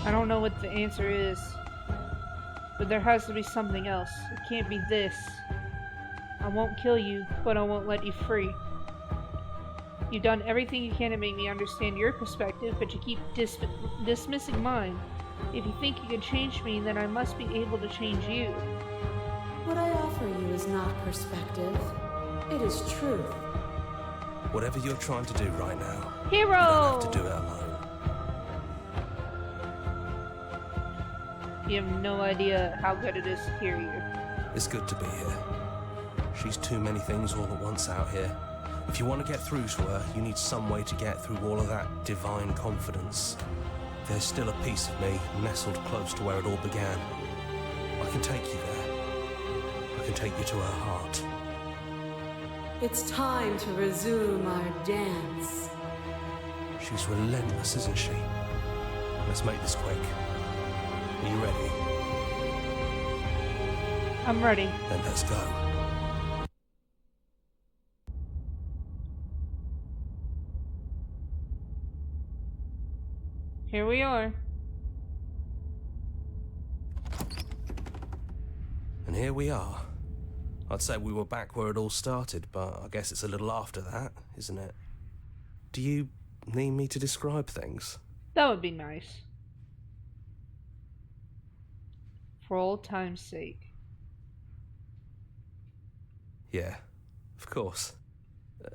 I don't know what the answer is, but there has to be something else. It can't be this. I won't kill you, but I won't let you free. You've done everything you can to make me understand your perspective, but you keep dismissing mine. If you think you can change me, then I must be able to change you. What I offer you is not perspective. It is truth. Whatever you're trying to do right now, Hero! you don't have to do it alone. You have no idea how good it is to hear you. It's good to be here. She's too many things all at once out here. If you want to get through to her, you need some way to get through all of that divine confidence. There's still a piece of me nestled close to where it all began. I can take you there. I can take you to her heart. It's time to resume our dance. She's relentless, isn't she? Let's make this quick. Are you ready? I'm ready. Then let's go. Here we are. And here we are. I'd say we were back where it all started, but I guess it's a little after that, isn't it? Do you need me to describe things? That would be nice. For old time's sake. Yeah, of course.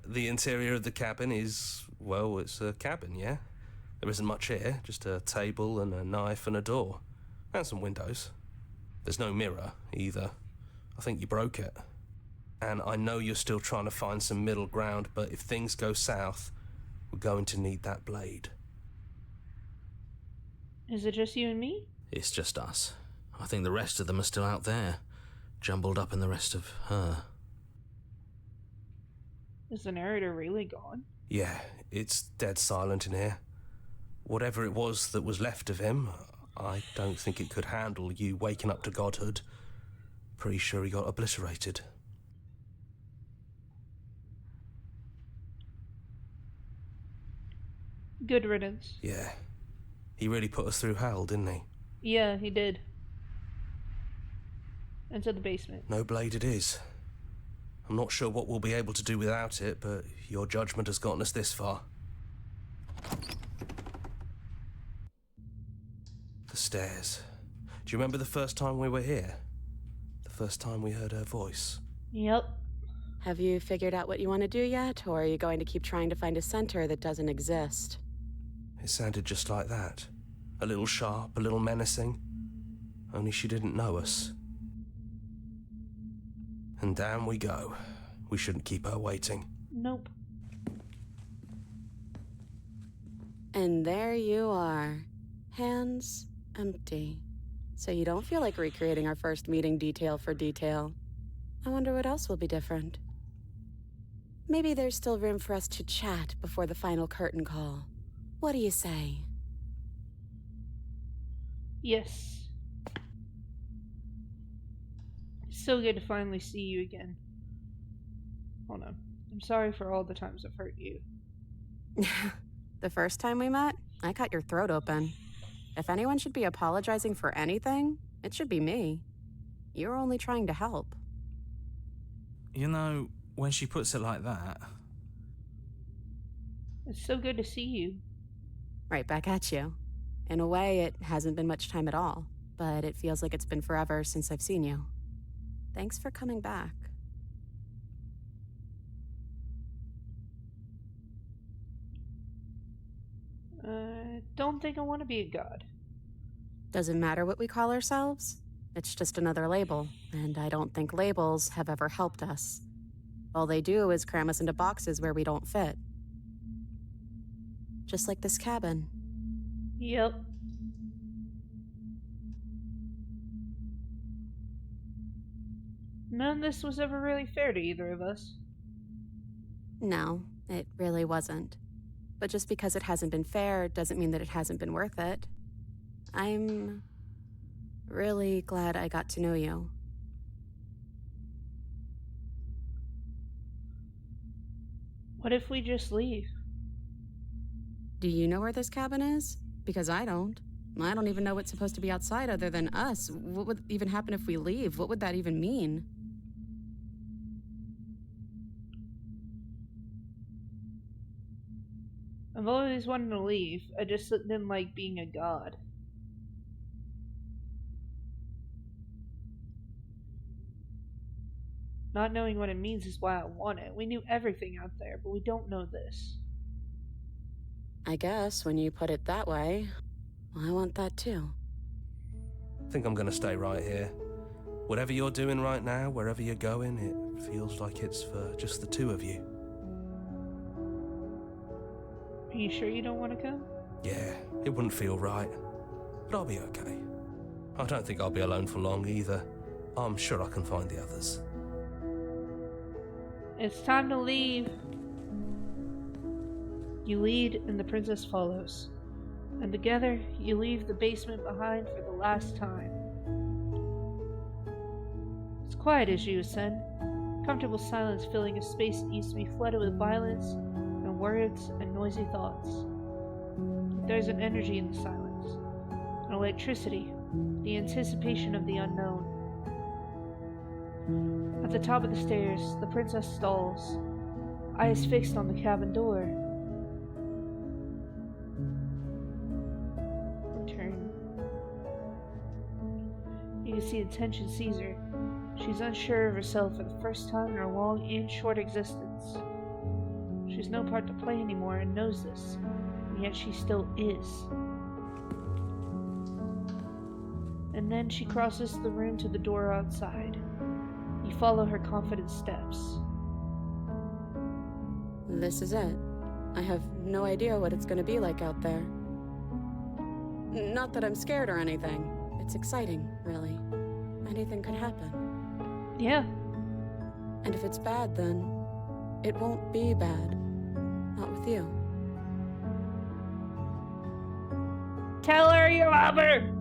The interior of the cabin is, well, it's a cabin, yeah? There isn't much here, just a table and a knife and a door. And some windows. There's no mirror, either. I think you broke it. And I know you're still trying to find some middle ground, but if things go south, we're going to need that blade. Is it just you and me? It's just us. I think the rest of them are still out there, jumbled up in the rest of her. Is the narrator really gone? Yeah, it's dead silent in here. Whatever it was that was left of him, I don't think it could handle you waking up to godhood. Pretty sure he got obliterated. Good riddance. Yeah. He really put us through hell, didn't he? Yeah, he did. Into the basement. No blade it is. I'm not sure what we'll be able to do without it, but your judgment has gotten us this far. The stairs. Do you remember the first time we were here? The first time we heard her voice? Yep. Have you figured out what you want to do yet, or are you going to keep trying to find a center that doesn't exist? It sounded just like that. A little sharp, a little menacing. Only she didn't know us. And down we go. We shouldn't keep her waiting. Nope. And there you are. Hands empty. So you don't feel like recreating our first meeting detail for detail. I wonder what else will be different. Maybe there's still room for us to chat before the final curtain call. What do you say? Yes. So good to finally see you again. Hold on. I'm sorry for all the times I've hurt you. The first time we met, I cut your throat open. If anyone should be apologizing for anything, it should be me. You're only trying to help. You know, when she puts it like that... It's so good to see you. Right back at you. In a way, it hasn't been much time at all, but it feels like it's been forever since I've seen you. Thanks for coming back. Don't think I want to be a god. Doesn't matter what we call ourselves. It's just another label, and I don't think labels have ever helped us. All they do is cram us into boxes where we don't fit. Just like this cabin. Yep. None of this was ever really fair to either of us. No, it really wasn't. But just because it hasn't been fair doesn't mean that it hasn't been worth it. I'm really glad I got to know you. What if we just leave? Do you know where this cabin is? Because I don't. I don't even know what's supposed to be outside other than us. What would even happen if we leave? What would that even mean? I've always wanted to leave. I just didn't like being a god. Not knowing what it means is why I want it. We knew everything out there, but we don't know this. I guess when you put it that way, I want that too. I think I'm gonna stay right here. Whatever you're doing right now, wherever you're going, it feels like it's for just the two of you. Are you sure you don't want to come? Yeah, it wouldn't feel right. But I'll be okay. I don't think I'll be alone for long either. I'm sure I can find the others. It's time to leave. You lead and the princess follows. And together, you leave the basement behind for the last time. It's quiet as you ascend, comfortable silence filling a space that used to be flooded with violence and words and noisy thoughts. There's an energy in the silence, an electricity, the anticipation of the unknown. At the top of the stairs, the princess stalls, eyes fixed on the cabin door. Turn. You can see the tension seize her. She's unsure of herself for the first time in her long and short existence. She's no part to play anymore and knows this, and yet she still is. And then she crosses the room to the door outside. You follow her confident steps. This is it. I have no idea what it's gonna be like out there. Not that I'm scared or anything. It's exciting, really. Anything could happen. Yeah. And if it's bad, then it won't be bad. Not with you. Tell her you love her!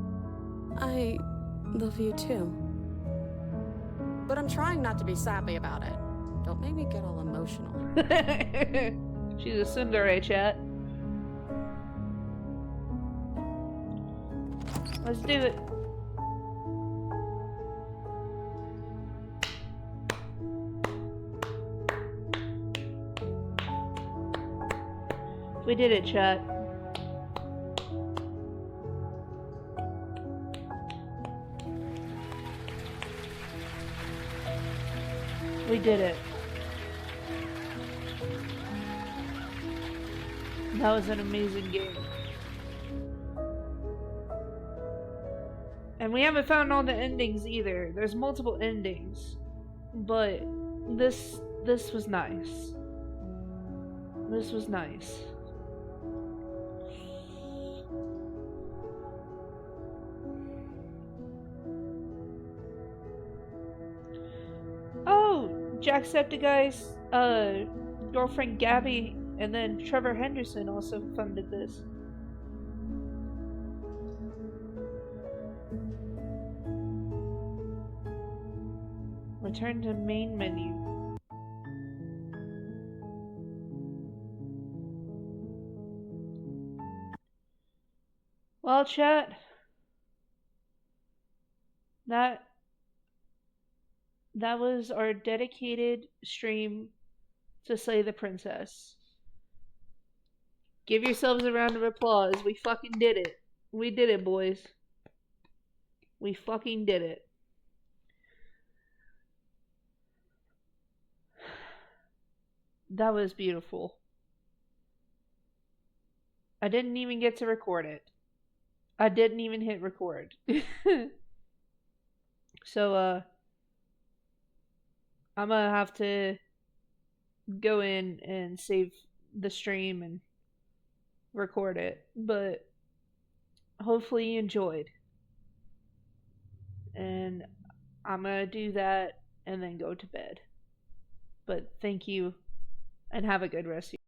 I love you too. But I'm trying not to be sappy about it. Don't make me get all emotional. She's a tsundere, chat. Let's do it. We did it, chat. We did it. That was an amazing game. And we haven't found all the endings either. There's multiple endings. But this was nice. This was nice. Oh, Jacksepticeye's girlfriend Gabby and then Trevor Henderson also funded this. Return to main menu. Well, chat, that was our dedicated stream to Slay the Princess. Give yourselves a round of applause. We fucking did it. We did it, boys. We fucking did it. That was beautiful. I didn't even get to record it. I didn't even hit record. So, I'm gonna have to go in and save the stream and record it. But hopefully you enjoyed. And I'm gonna do that and then go to bed. But thank you and have a good rest of your